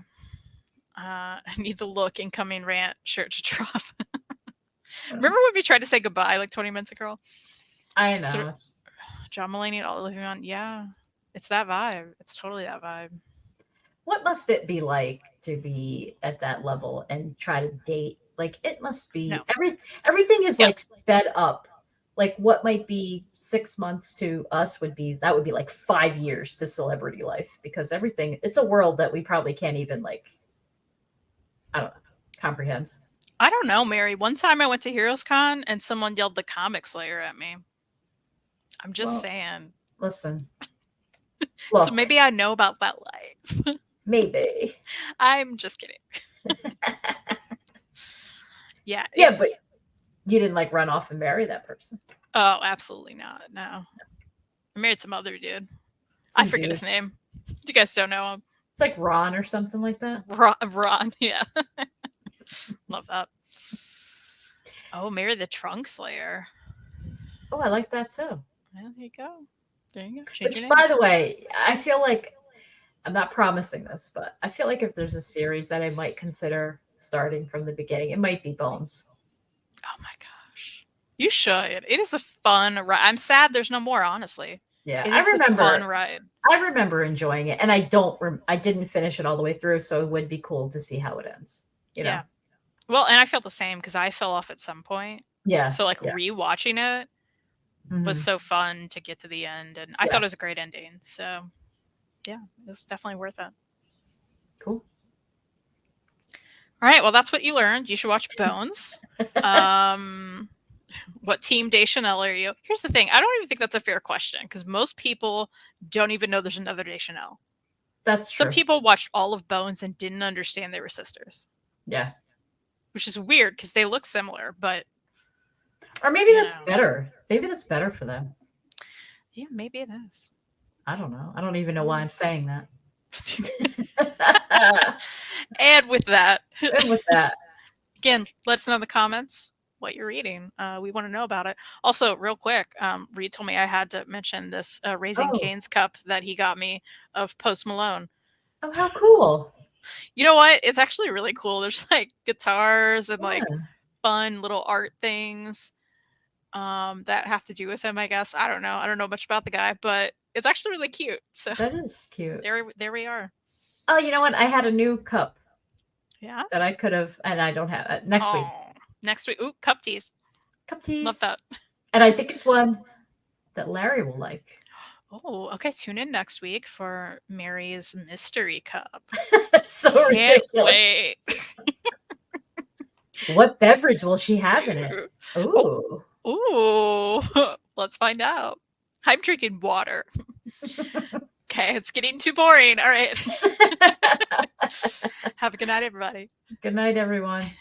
I need the look incoming rant shirt to drop. Remember when we tried to say goodbye like 20 minutes ago? I know. Sort of, John Mulaney, all living on. Yeah, it's that vibe. It's totally that vibe. What must it be like to be at that level and try to date? Like it must be No. everything is Yeah. like sped up. Like what might be 6 months to us would be like 5 years to celebrity life because everything it's a world that we probably can't even like I don't know comprehend. I don't know, Mary. One time I went to Heroes Con and someone yelled TheComicSlayer at me. I'm just Well, saying. listen. So Look, maybe I know about that life. maybe. I'm just kidding. Yeah. Yeah, but you didn't like run off and marry that person. Oh, absolutely not. No. I married some other dude. I forget his name. You guys don't know him. It's like Ron or something like that. Ron, yeah. Love that. Oh, marry the Trunk Slayer. Oh, I like that too. Yeah, there you go. There you go. Change Which, your name. by the way, I feel like I'm not promising this, but I feel like if there's a series that I might consider starting from the beginning, it might be Bones. Oh my gosh. You should. It is a fun ride. I'm sad there's no more, honestly. Yeah, It I is a remember. fun ride. I remember enjoying it, and I didn't finish it all the way through, so it would be cool to see how it ends. You know? Yeah. Well, and I felt the same because I fell off at some point. Yeah. So like yeah. rewatching it was Mhm. so fun to get to the end, and I Yeah. thought it was a great ending. So yeah, it was definitely worth it. Cool. All right, well that's what you learned. You should watch Bones. What team Deschanel are you? Here's the thing. I don't even think that's a fair question because most people don't even know there's another Deschanel. That's true. Some people watched all of Bones and didn't understand they were sisters. Yeah. Which is weird because they look similar, but or maybe that's better. Maybe that's better for them. Yeah, maybe it is. I don't know. I don't even know why I'm saying that. And with that, again, let us know in the comments what you're reading. We want to know about it. Also, real quick, Reed told me I had to mention this Raising Cane's cup that he got me of Post Malone. Oh, how cool. You know what? It's actually really cool. There's like guitars and like fun little art things that have to do with him, I guess. I don't know. I don't know much about the guy, but it's actually really cute. So that is cute. There we are. Oh, you know what? I had a new cup. Yeah. That I could have, and I don't have it. Next week. Next week. Ooh, cup teas. Cup teas. Love that. And I think it's one that Larry will like. Oh, okay. Tune in next week for Mary's mystery cup. That's so ridiculous. Wait. What beverage will she have in it? Ooh. Ooh. Let's find out. I'm drinking water. Okay, it's getting too boring. All right. Have a good night, everybody. Good night, everyone.